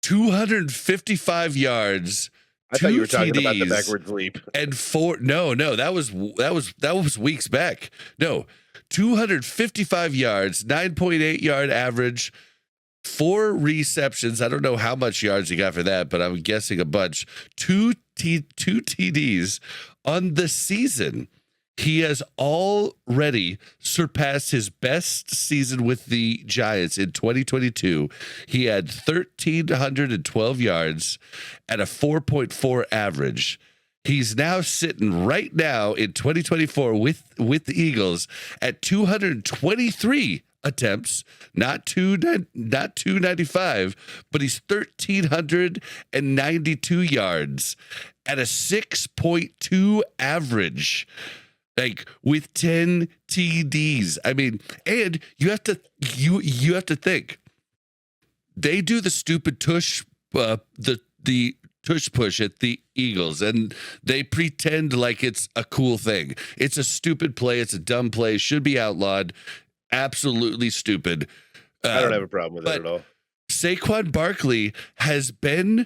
255 yards. I thought you were TDs, talking about the backwards leap. And 4. No, that was weeks back. No, 255 yards, 9.8 yard average. 4 receptions. I don't know how much yards he got for that, but I'm guessing a bunch. 2 TDs on the season. He has already surpassed his best season with the Giants in 2022. He had 1,312 yards at a 4.4 average. He's now sitting right now in 2024 with the Eagles at 223 attempts, not 295, but he's 1,392 yards at a 6.2 average, like with 10 TDs. I mean, and you have to think they do the stupid tush, the tush push at the Eagles, and they pretend like it's a cool thing. It's a stupid play. It's a dumb play. Should be outlawed. Absolutely stupid. I don't have a problem with that at all. Saquon Barkley has taken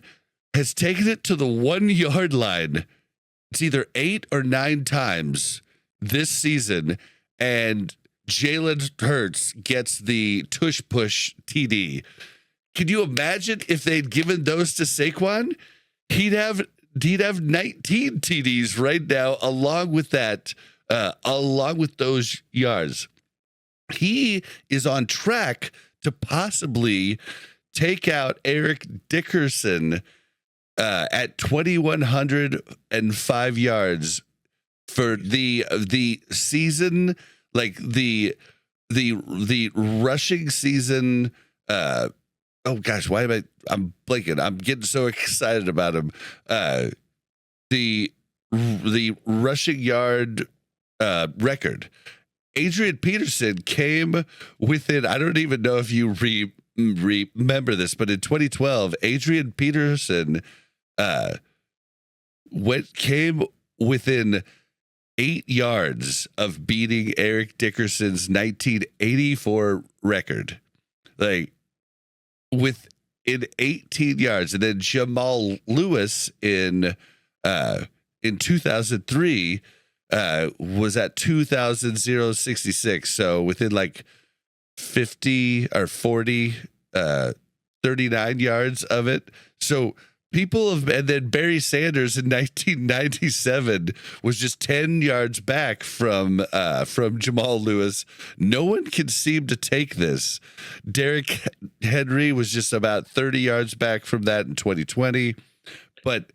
it to the 1 yard line. It's either 8 or 9 times this season, and Jalen Hurts gets the tush push TD. Can you imagine if they'd given those to Saquon? He'd have 19 TDs right now, along with that, along with those yards. He is on track to possibly take out Eric Dickerson at 2,105 yards for the season, like the rushing season. Oh gosh, I'm blanking. I'm getting so excited about him. The rushing yard record. Adrian Peterson came within, I don't even know if you remember this, but in 2012, Adrian Peterson came within 8 yards of beating Eric Dickerson's 1984 record. Like, within 18 yards. And then Jamal Lewis in 2003 was at 2,066. So within like 50 or 40 39 yards of it. So people have, and then Barry Sanders in 1997 was just 10 yards back from Jamal Lewis. No one can seem to take this. Derrick Henry was just about 30 yards back from that in 2020. But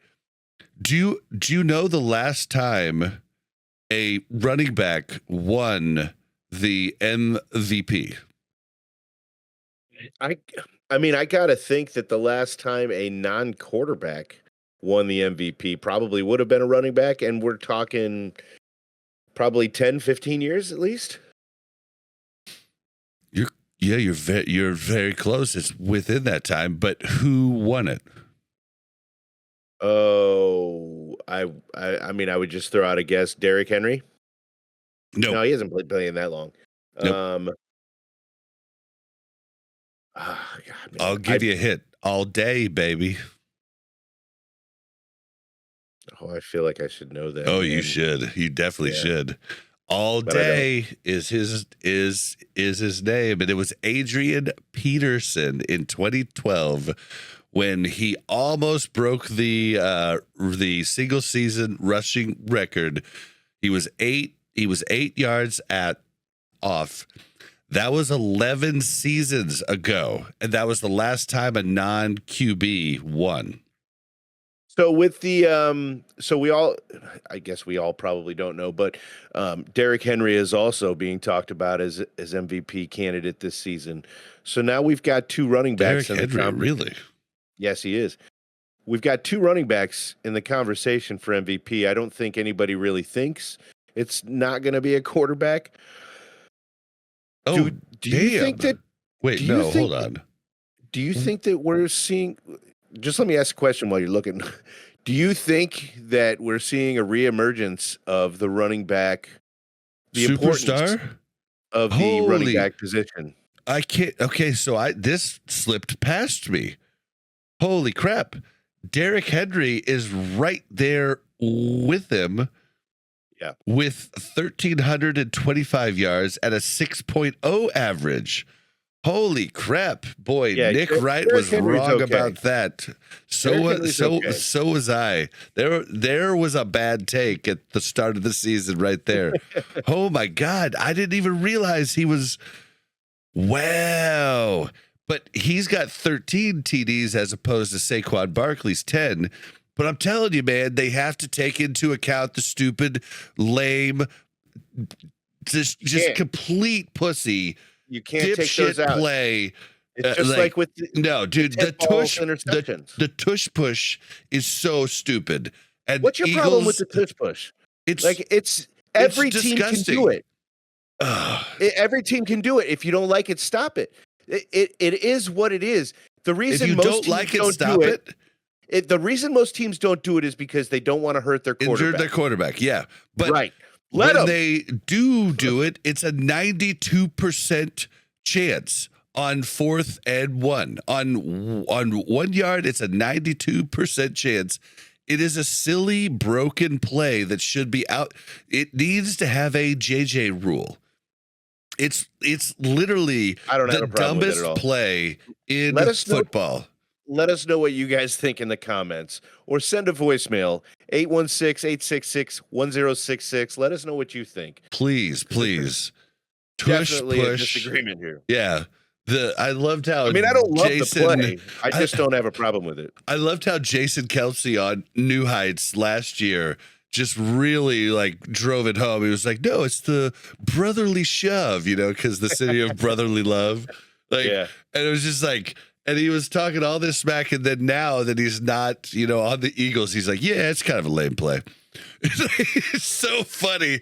do you know the last time a running back won the MVP? I mean, I got to think that the last time a non-quarterback won the MVP probably would have been a running back, and we're talking probably 10, 15 years at least. You're very close. It's within that time, but who won it? Oh, I mean, I would just throw out a guess. Derrick Henry? No, he hasn't playing that long. Nope. God, man. I'll give you a hit. All day, baby. Oh, I feel like I should know that. Oh, you should. You definitely should. All Day is his name, and it was Adrian Peterson in 2012 when he almost broke the single season rushing record. He was 8 yards off. That was 11 seasons ago, and that was the last time a non-QB won. So with the I guess we all probably don't know, but Derrick Henry is also being talked about as MVP candidate this season. So now we've got two running backs Derrick Henry, really? Yes, he is. We've got two running backs in the conversation for MVP. I don't think anybody really thinks it's not going to be a quarterback. Oh, do you think that? Wait, no, hold on. Do you think that we're seeing? Just let me ask a question while you're looking. Do you think that we're seeing a reemergence of the running back, the superstar of the running back position? I can't. Okay, so this slipped past me. Holy crap! Derrick Henry is right there with him. Yeah, with 1,325 yards at a 6.0 average. Holy crap, boy! Yeah, Nick Wright was wrong about that. So was I. There was a bad take at the start of the season right there. Oh my God, I didn't even realize he was. Wow, but he's got 13 TDs as opposed to Saquon Barkley's 10. But I'm telling you, man, they have to take into account the stupid, lame, just complete pussy. You can't take those out. Play. It's just like with the tush push is so stupid. And what's your problem with the tush push? It's every team can do it. Every team can do it. If you don't like it, stop it. It is what it is. The reason if you most don't teams like it, don't stop do it. The reason most teams don't do it is because they don't want to hurt their quarterback. Injured their quarterback, yeah. But right. When they do it, it's a 92% chance on 4th and 1. On 1 yard, it's a 92% chance. It is a silly, broken play that should be out. It needs to have a JJ rule. It's literally the dumbest play in football. Let us know what you guys think in the comments, or send a voicemail, 816-866-1066. Let us know what you think. Please. Definitely a disagreement here. Yeah. I loved how I don't love the play. I just don't have a problem with it. I loved how Jason Kelsey on New Heights last year just really drove it home. He was like, no, it's the brotherly shove, because the city of brotherly love. And it was just and he was talking all this smack, and then now that he's not, on the Eagles, he's like, yeah, it's kind of a lame play. It's so funny,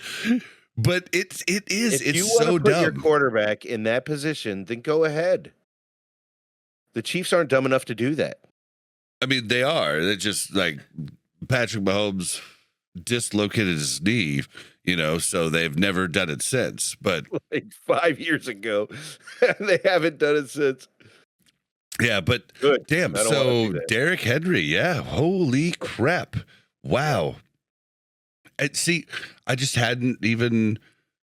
but it is. If you so want to put dumb. Your quarterback in that position, then go ahead. The Chiefs aren't dumb enough to do that. I mean, they are. They're just Patrick Mahomes dislocated his knee, so they've never done it since. But 5 years ago, they haven't done it since. Yeah, but good. Damn. So Derrick Henry, yeah, holy crap, wow. And see, I just hadn't even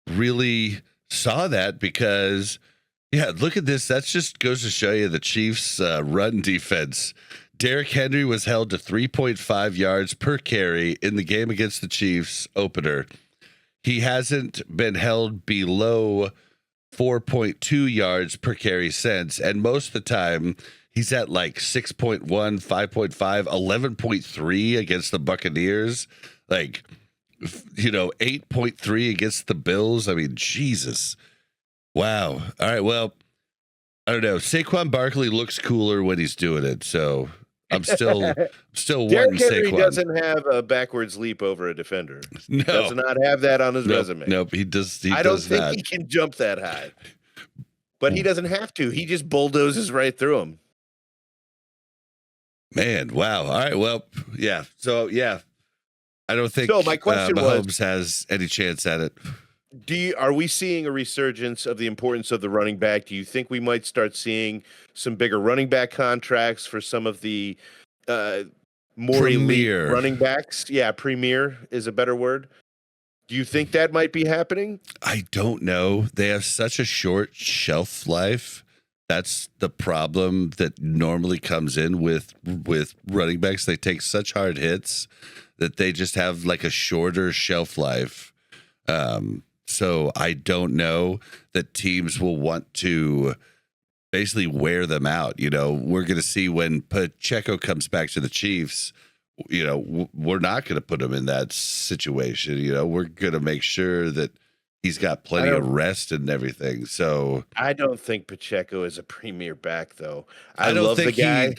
really saw that because Yeah, look at this. That just goes to show you the Chiefs' run defense. Derrick Henry was held to 3.5 yards per carry in the game against the Chiefs opener. He hasn't been held below 4.2 yards per carry since. And most of the time, he's at like 6.1, 5.5, 11.3 against the Buccaneers. Like, 8.3 against the Bills. I mean, Jesus. Wow. All right. Well, I don't know. Saquon Barkley looks cooler when he's doing it. So I'm still Derrick wanting Henry Saquon. doesn't have a backwards leap over a defender. No. Does not have that on his resume. Nope. He does. I don't does think not. he can jump that high. But he doesn't have to. He just bulldozes right through him. Man, wow. All right. Well, yeah. So, yeah. I don't think So my question Mahomes has any chance at it. Are we seeing a resurgence of the importance of the running back? Do you think we might start seeing some bigger running back contracts for some of the more elite running backs? Yeah, premier is a better word. Do you think that might be happening? I don't know. They have such a short shelf life. That's the problem that normally comes in with running backs. They take such hard hits that they just have like a shorter shelf life. So I don't know that teams will want to basically wear them out. We're going to see when Pacheco comes back to the Chiefs, we're not going to put him in that situation. We're going to make sure that he's got plenty of rest and everything. So I don't think Pacheco is a premier back, though. I love the guy.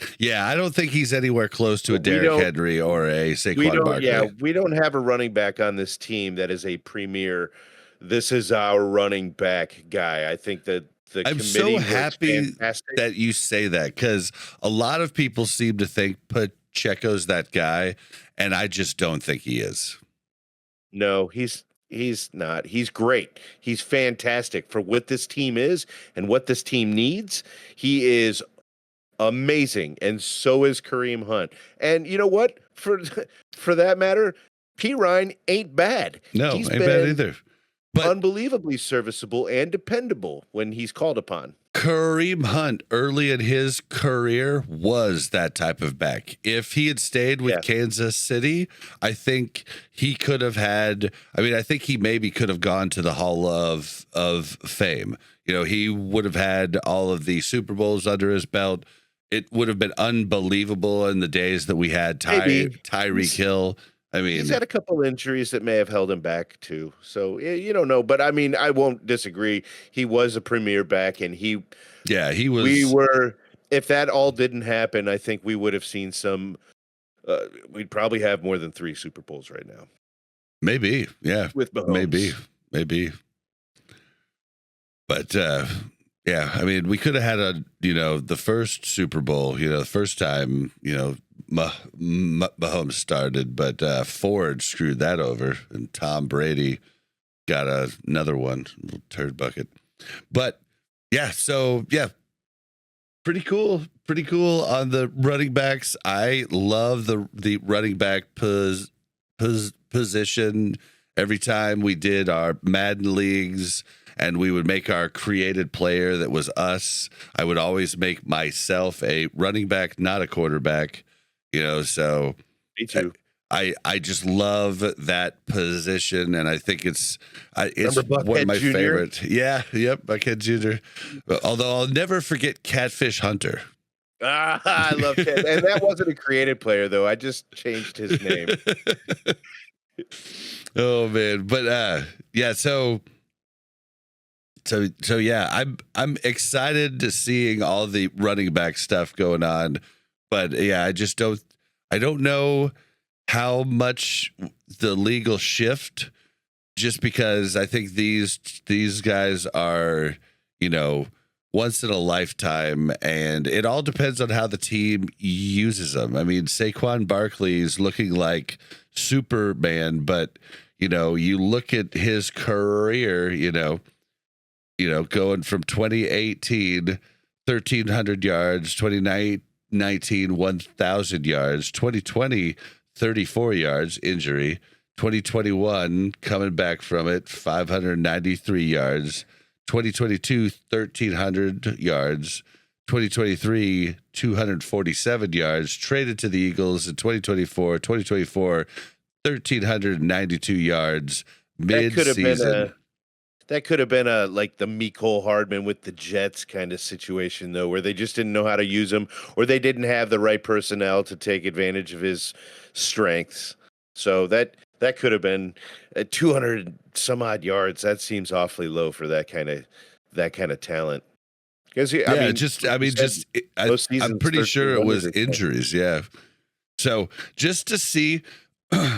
I don't think he's anywhere close to a Derrick Henry or a Saquon Barkley. Yeah, we don't have a running back on this team that is a premier. This is our running back guy. I think that the I'm committee so happy fantastic. that you say that, because a lot of people seem to think Pacheco's that guy, and I just don't think he is. No, he's not. He's great. He's fantastic for what this team is and what this team needs. He is amazing, and so is Kareem Hunt. And you know what? For that matter, P. Ryan ain't bad. No, ain't bad either. But unbelievably serviceable and dependable when he's called upon. Kareem Hunt early in his career was that type of back. If he had stayed with Kansas City, I think he could have had, I think he maybe could have gone to the Hall of Fame. He would have had all of the Super Bowls under his belt. It would have been unbelievable in the days that we had Tyreek Hill. He's had a couple injuries that may have held him back too. So you don't know, but I won't disagree. He was a premier back, and he was. We were. If that all didn't happen, I think we would have seen some. We'd probably have more than 3 Super Bowls right now. Maybe, yeah, with Mahomes. maybe. But we could have had the first Super Bowl. The first time Mahomes started, but Ford screwed that over, and Tom Brady got another one, little turd bucket. But pretty cool on the running backs. I love the running back position. Every time we did our Madden leagues and we would make our created player that was us, I would always make myself a running back, not a quarterback. So me too. I just love that position, and I think it's one of my favorites. Yeah, yep, Buckhead Jr. Although I'll never forget Catfish Hunter. I love Cat, and that wasn't a created player though. I just changed his name. Oh man, but So yeah, I'm excited to seeing all the running back stuff going on. But yeah, I don't know how much the league will shift, just because I think these guys are, once in a lifetime, and it all depends on how the team uses them. Saquon Barkley is looking like Superman, but you look at his career, going from 2018, 1,300 yards, 2019, 1,000 yards, 2020, 34 yards, injury, 2021, coming back from it, 593 yards, 2022, 1,300 yards. 2023, 247 yards. Traded to the Eagles in 2024, 1,392 yards mid-season. That could have been a like the Mecole Hardman with the Jets kind of situation, though, where they just didn't know how to use him, or they didn't have the right personnel to take advantage of his strengths. So that could have been 200 some odd yards. That seems awfully low for that kind of talent. Because I'm pretty sure it was injuries. Yeah. So just to see.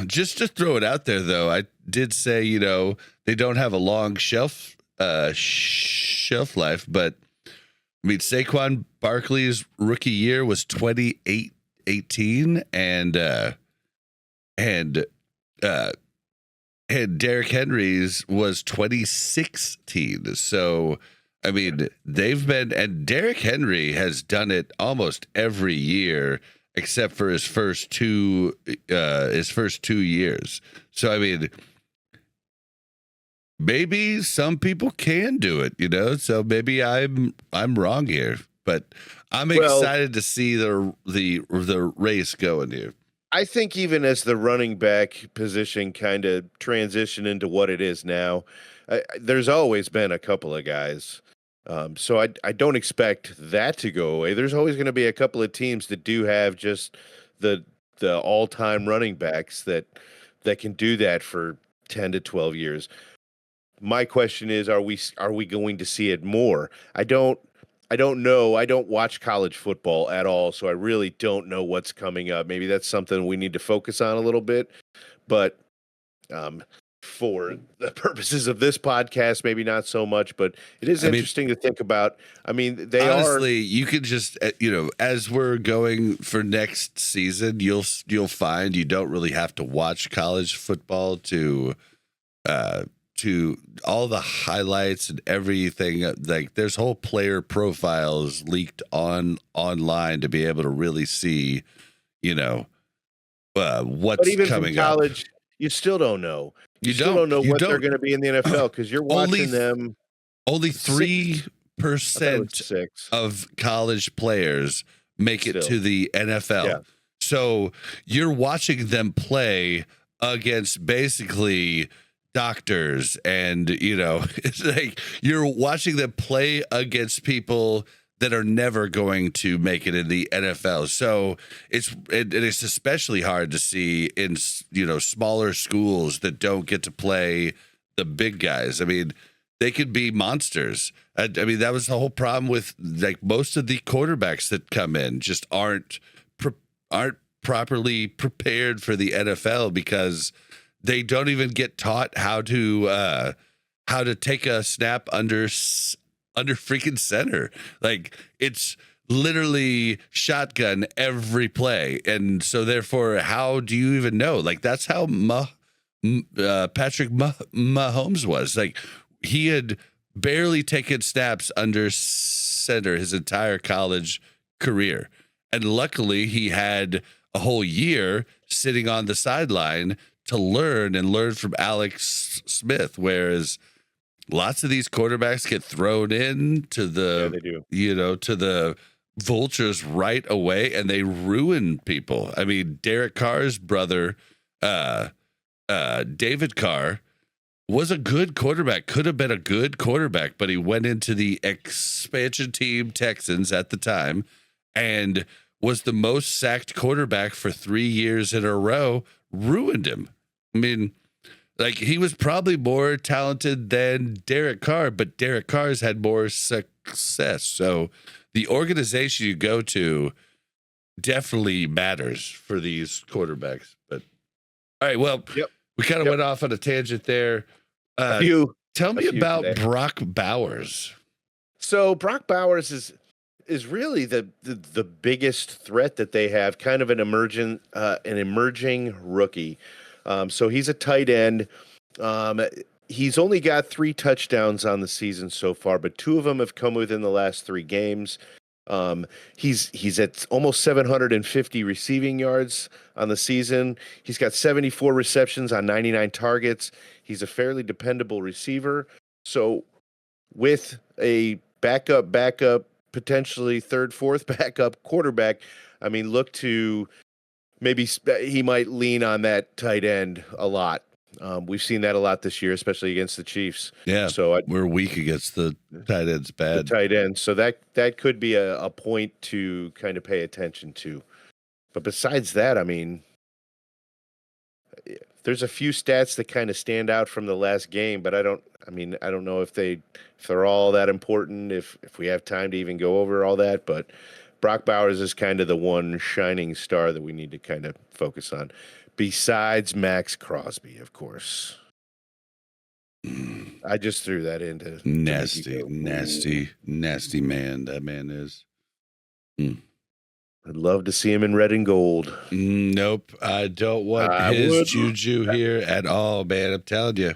Just to throw it out there, though, I did say, they don't have a long shelf life, but I mean, Saquon Barkley's rookie year was 2018, and Derrick Henry's was 2016. So, I mean, and Derrick Henry has done it almost every year, except for his first two years. So I mean, maybe some people can do it, So maybe I'm wrong here, but I'm excited to see the race going here. I think even as the running back position kind of transition into what it is now, there's always been a couple of guys. So I don't expect that to go away. There's always going to be a couple of teams that do have just the all-time running backs that can do that for 10 to 12 years. My question is, are we going to see it more? I don't know. I don't watch college football at all, so I really don't know what's coming up. Maybe that's something we need to focus on a little bit, but for the purposes of this podcast, maybe not so much, but it is interesting to think about. I mean, you could just, as we're going for next season, you'll find you don't really have to watch college football to all the highlights and everything. Like there's whole player profiles leaked online to be able to really see, what's even coming from college, up. You still don't know. You still don't know what they're going to be in the NFL because you're watching them. Only 3% of college players make it to the NFL. Yeah. So you're watching them play against basically doctors, and it's like you're watching them play against people that are never going to make it in the NFL. So it's especially hard to see in smaller schools that don't get to play the big guys. I mean, they could be monsters. I mean, that was the whole problem with like most of the quarterbacks that come in just aren't properly prepared for the NFL because they don't even get taught how to take a snap under freaking center. Like it's literally shotgun every play. And so therefore, how do you even know? Like that's how Patrick Mahomes was. Like he had barely taken snaps under center his entire college career. And luckily he had a whole year sitting on the sideline to learn from Alex Smith. Whereas lots of these quarterbacks get thrown in to the, to the vultures right away, and they ruin people. I mean, Derek Carr's brother, David Carr, was a good quarterback, could have been a good quarterback, but he went into the expansion team Texans at the time and was the most sacked quarterback for 3 years in a row, ruined him. I mean, like he was probably more talented than Derek Carr, but Derek Carr's had more success. So the organization you go to definitely matters for these quarterbacks. But all right, well, we kind of went off on a tangent there. Tell me about today. Brock Bowers. So Brock Bowers is really the biggest threat that they have. Kind of an emerging rookie. So he's a tight end. He's only got 3 touchdowns on the season so far, but 2 of them have come within the last 3 games. He's at almost 750 receiving yards on the season. He's got 74 receptions on 99 targets. He's a fairly dependable receiver. So with a backup, potentially third, fourth backup quarterback, I mean, look to maybe he might lean on that tight end a lot. We've seen that a lot this year, especially against the Chiefs. Yeah, So we're weak against the tight ends. the Bad. tight end. So that could be a point to kind of pay attention to. But besides that, I mean, there's a few stats that kind of stand out from the last game, but I don't know if they're all that important, if we have time to even go over all that, but Brock Bowers is kind of the one shining star that we need to kind of focus on. Besides Max Crosby, of course. I just threw that into nasty man. That man is. I'd love to see him in red and gold. Nope, I don't want his juju here at all, man. I'm telling you.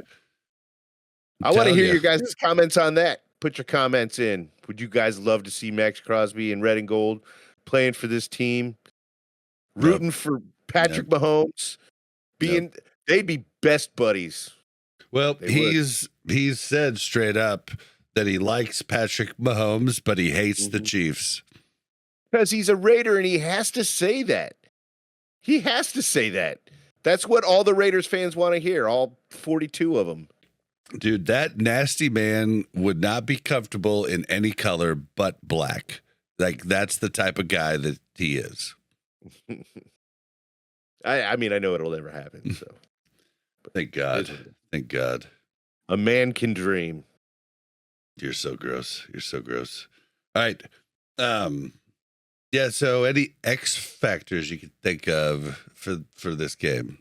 I want to hear your guys' comments on that. Put your comments in. Would you guys love to see Max Crosby in red and gold playing for this team? Rooting for Patrick Mahomes? They'd be best buddies. Well, he's said straight up that he likes Patrick Mahomes, but he hates the Chiefs. Because he's a Raider and he has to say that. He has to say that. That's what all the Raiders fans want to hear, all 42 of them. Dude, that nasty man would not be comfortable in any color but black. Like, that's the type of guy that he is. I mean, I know it'll never happen. So, thank God. Thank God. A man can dream. You're so gross. You're so gross. All right. Yeah. So, any X factors you could think of for this game?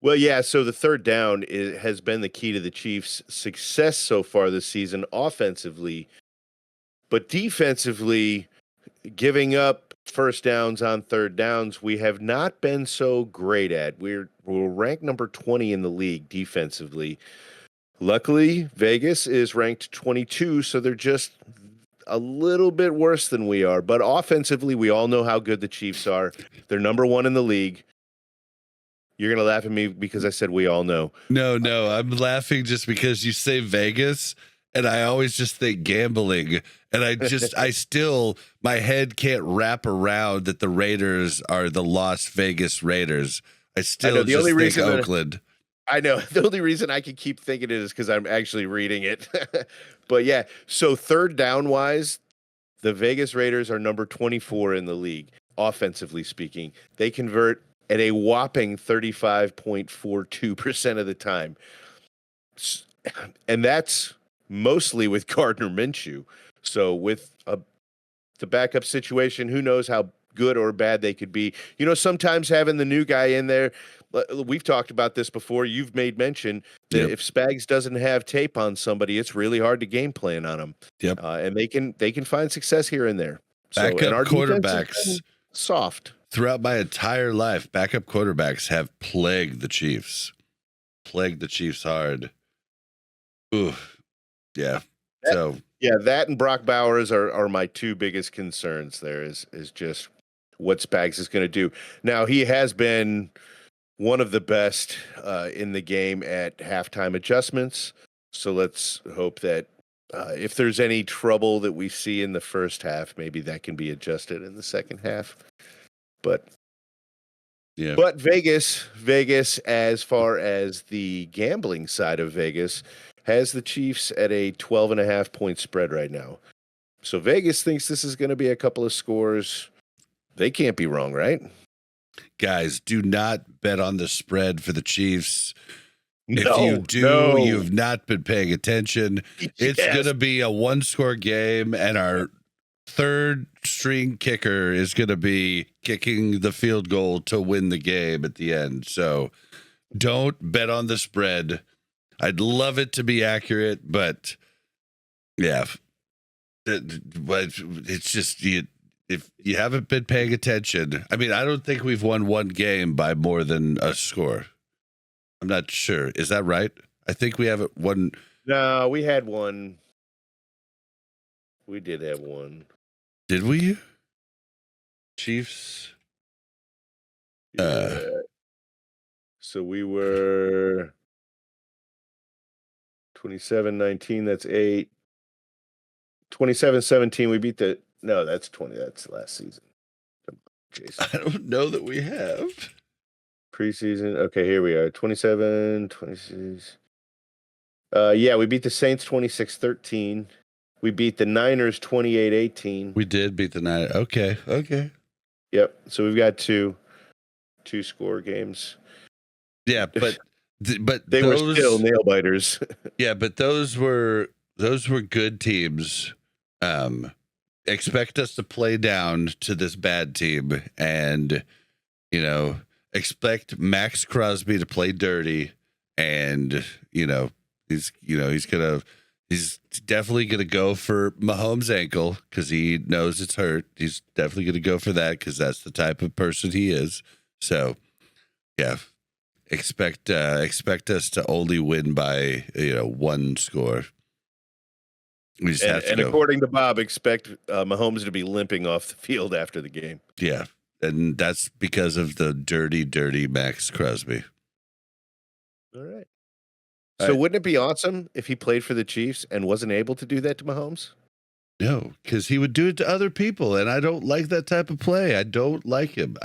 Well, yeah. So the third down has been the key to the Chiefs' success so far this season, offensively, but defensively, giving up first downs on third downs, we have not been so great at. We're ranked number 20 in the league defensively. Luckily, Vegas is ranked 22, so they're just a little bit worse than we are. But offensively, we all know how good the Chiefs are. They're number 1 in the league. You're going to laugh at me because I said we all know. No, I'm laughing just because you say Vegas, and I always just think gambling. And I still, my head can't wrap around that the Raiders are the Las Vegas Raiders. I still just think Oakland. I know. The only reason I can keep thinking it is because I'm actually reading it. But yeah, so third down wise, the Vegas Raiders are number 24 in the league, offensively speaking. They convert at a whopping 35.42% of the time. And that's mostly with Gardner Minshew. So with the backup situation, who knows how good or bad they could be. You know, sometimes having the new guy in there, we've talked about this before. You've made mention that if Spags doesn't have tape on somebody, it's really hard to game plan on them. Yep. And they can find success here and there. Backup quarterbacks, soft. Throughout my entire life, backup quarterbacks have plagued the Chiefs. Plagued the Chiefs hard. Ooh. Yeah. That and Brock Bowers are my two biggest concerns there is just what Spags is going to do. Now, he has been one of the best in the game at halftime adjustments. So let's hope that if there's any trouble that we see in the first half, maybe that can be adjusted in the second half. But Vegas, as far as the gambling side of Vegas, has the Chiefs at a 12.5 point spread right now. So Vegas thinks this is going to be a couple of scores. They can't be wrong, right? Guys, do not bet on the spread for the Chiefs. If you do, you've not been paying attention. It's going to be a 1-score game, and our third string kicker is going to be kicking the field goal to win the game at the end. So don't bet on the spread. I'd love it to be accurate, but yeah, it's just if you haven't been paying attention. I mean, I don't think we've won one game by more than a score. I'm not sure. Is that right? I think we haven't won. No, we had one. We did have one. Did we? Chiefs. So we were 27-19, that's 8. 27-17, we beat the... No, that's 20. That's last season. Jason. I don't know that we have. Preseason. Okay, here we are. 27, 26. Yeah, we beat the Saints 26-13. We beat the Niners 28-18. We did beat the Niners. Okay. Yep. So we've got two score games. Yeah, but They were still nail biters. Yeah, but those were good teams. Expect us to play down to this bad team, and expect Max Crosby to play dirty, and he's definitely gonna go for Mahomes' ankle because he knows it's hurt. He's definitely gonna go for that because that's the type of person he is. So, yeah. Expect us to only win by one score. We just have to. And according to Bob, expect Mahomes to be limping off the field after the game. Yeah, and that's because of the dirty Max Crosby. All right. So wouldn't it be awesome if he played for the Chiefs and wasn't able to do that to Mahomes? No, because he would do it to other people, and I don't like that type of play. I don't like him.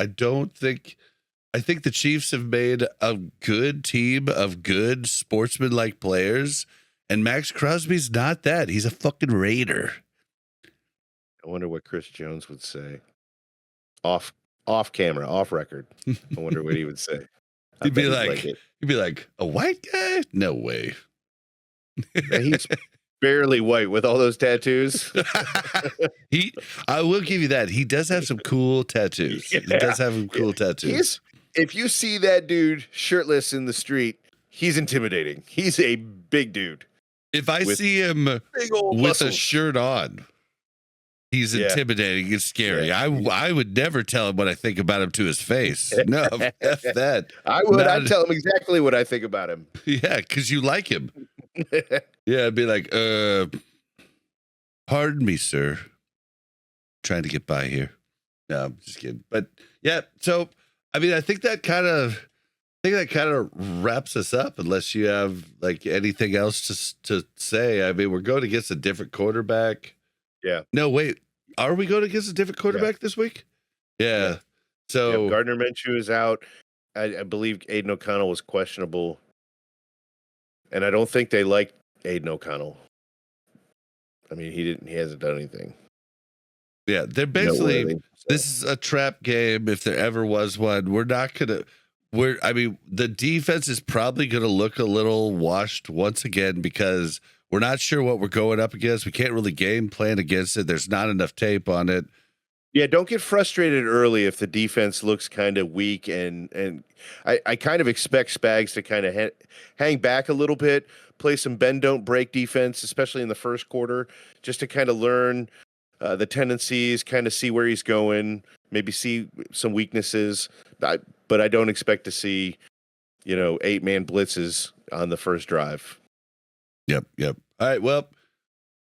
I think the Chiefs have made a good team of good sportsman-like players, and Max Crosby's not that. He's a fucking Raider. I wonder what Chris Jones would say. Off camera, off record. I wonder what he would say. He'd be like, a white guy? No way. He's barely white with all those tattoos. I will give you that. He does have some cool tattoos. Yeah. He does have some cool tattoos. If you see that dude shirtless in the street, he's intimidating. He's a big dude. If I see him with muscles. A shirt on, he's intimidating. It's scary. Yeah. I would never tell him what I think about him to his face. No, F that. I would. I'd tell him exactly what I think about him. Yeah, because you like him. Yeah, I'd be like, pardon me, sir. Trying to get by here. No, I'm just kidding. But yeah, so I mean, I think that kind of wraps us up. Unless you have like anything else to say. I mean, we're going against a different quarterback. Yeah. No, wait. Are we going against a different quarterback this week? Yeah. So Gardner Minshew is out. I believe Aiden O'Connell was questionable, and I don't think they liked Aiden O'Connell. I mean, he hasn't done anything. Yeah, they're basically this is a trap game if there ever was one. The defense is probably gonna look a little washed once again because we're not sure what we're going up against. We can't really game plan against it. There's not enough tape on it. Yeah, don't get frustrated early if the defense looks kind of weak, and I kind of expect Spags to kind of hang back a little bit, play some bend don't break defense, especially in the first quarter, just to kind of learn the tendencies, kind of see where he's going, maybe see some weaknesses. But I don't expect to see 8-man blitzes on the first drive. Yep. All right, well,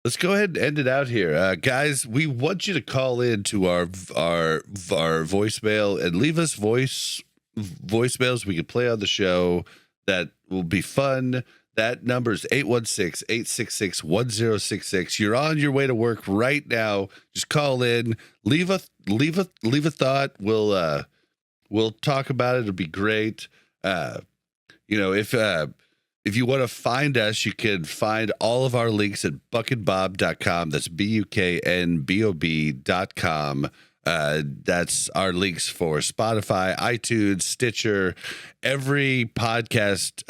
let's go ahead and end it out here. Guys, we want you to call in to our voicemail and leave us voicemails we can play on the show. That will be fun. That number is 816-866-1066. You're on your way to work right now. Just call in, leave a thought. We'll talk about it. It'll be great. If you want to find us, you can find all of our links at buckandbob.com. That's BUKNBOB.com. That's our links for Spotify, iTunes, Stitcher, every podcast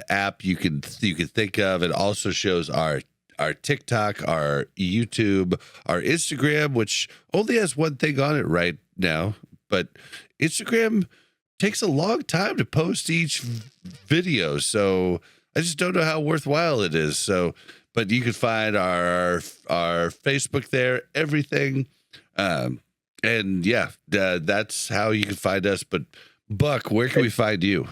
app you can think of. It also shows our TikTok, our YouTube, our Instagram, which only has one thing on it right now, but Instagram takes a long time to post each video, so I just don't know how worthwhile it is. So, but you can find our Facebook there, everything. And yeah, that's how you can find us. But Buck, where can we find you?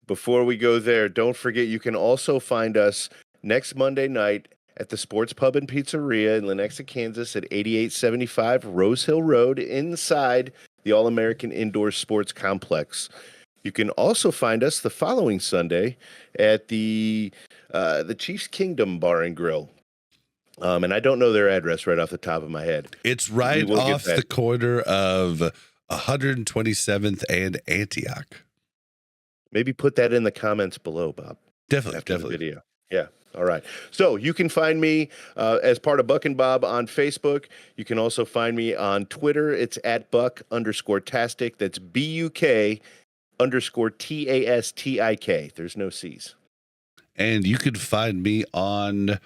Before we go there, don't forget you can also find us next Monday night at the Sports Pub and Pizzeria in Lenexa, Kansas at 8875 Rose Hill Road inside the All-American Indoor Sports Complex. You can also find us the following Sunday at the the Chiefs Kingdom Bar and Grill. And I don't know their address right off the top of my head. It's right off the corner of 127th and Antioch. Maybe put that in the comments below, Bob. Definitely. The video. Yeah. All right. So you can find me as part of Buck and Bob on Facebook. You can also find me on Twitter. It's at Buck_tastic. That's BUK_TASTIK. There's no C's. And you can find me on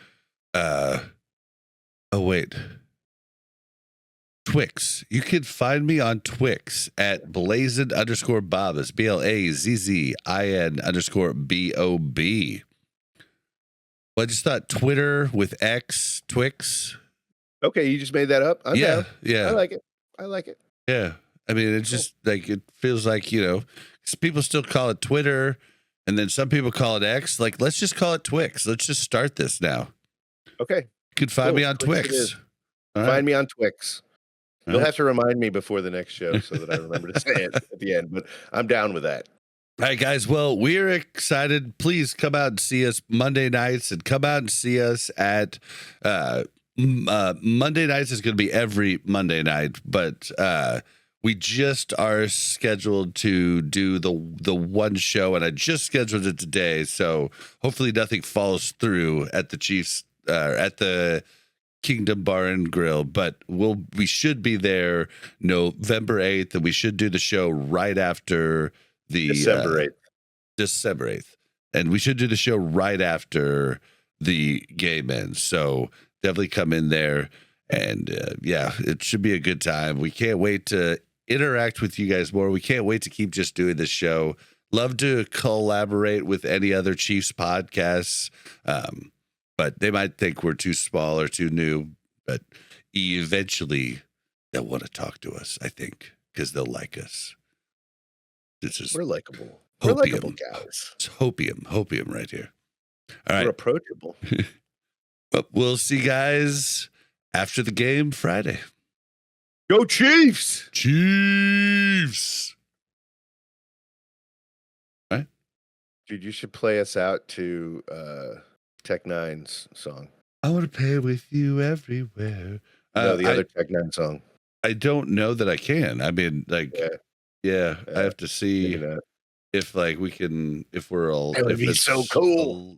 Twix. You can find me on Twix at Blazin_Bob. It's BLAZZIN_BOB. Well, I just thought Twitter with X, Twix. Okay, you just made that up? I'm down. Yeah. I like it. Yeah. I mean, it's just like, it feels like, people still call it Twitter, and then some people call it X. Like, let's just call it Twix. Let's just start this now. Okay. You can find me on Twix. Find me on Twix. You'll have to remind me before the next show so that I remember to say it at the end, but I'm down with that. All right, guys. Well, we're excited. Please come out and see us Monday nights, and come out and see us at Monday nights is going to be every Monday night, but we just are scheduled to do the one show, and I just scheduled it today. So hopefully nothing falls through at the Chiefs at the Kingdom Bar and Grill, but we should be there November 8th, and we should do the show right after the December 8th. And we should do the show right after the game ends. So definitely come in there, and it should be a good time. We can't wait to interact with you guys more. We can't wait to keep just doing this show. Love to collaborate with any other Chiefs podcasts. But they might think we're too small or too new, but eventually they'll want to talk to us, I think, because they'll like us. We're likable. Hopium. We're likable guys. It's hopium right here. All right. We're approachable. But we'll see you guys after the game Friday. Go Chiefs! Chiefs! All right. Dude, you should play us out to Tech Nine's song. I want to play with you everywhere. No, the other Tech Nine song. I don't know that I can. I mean, like, I have to see if like we can, if we're all. That would be so cool.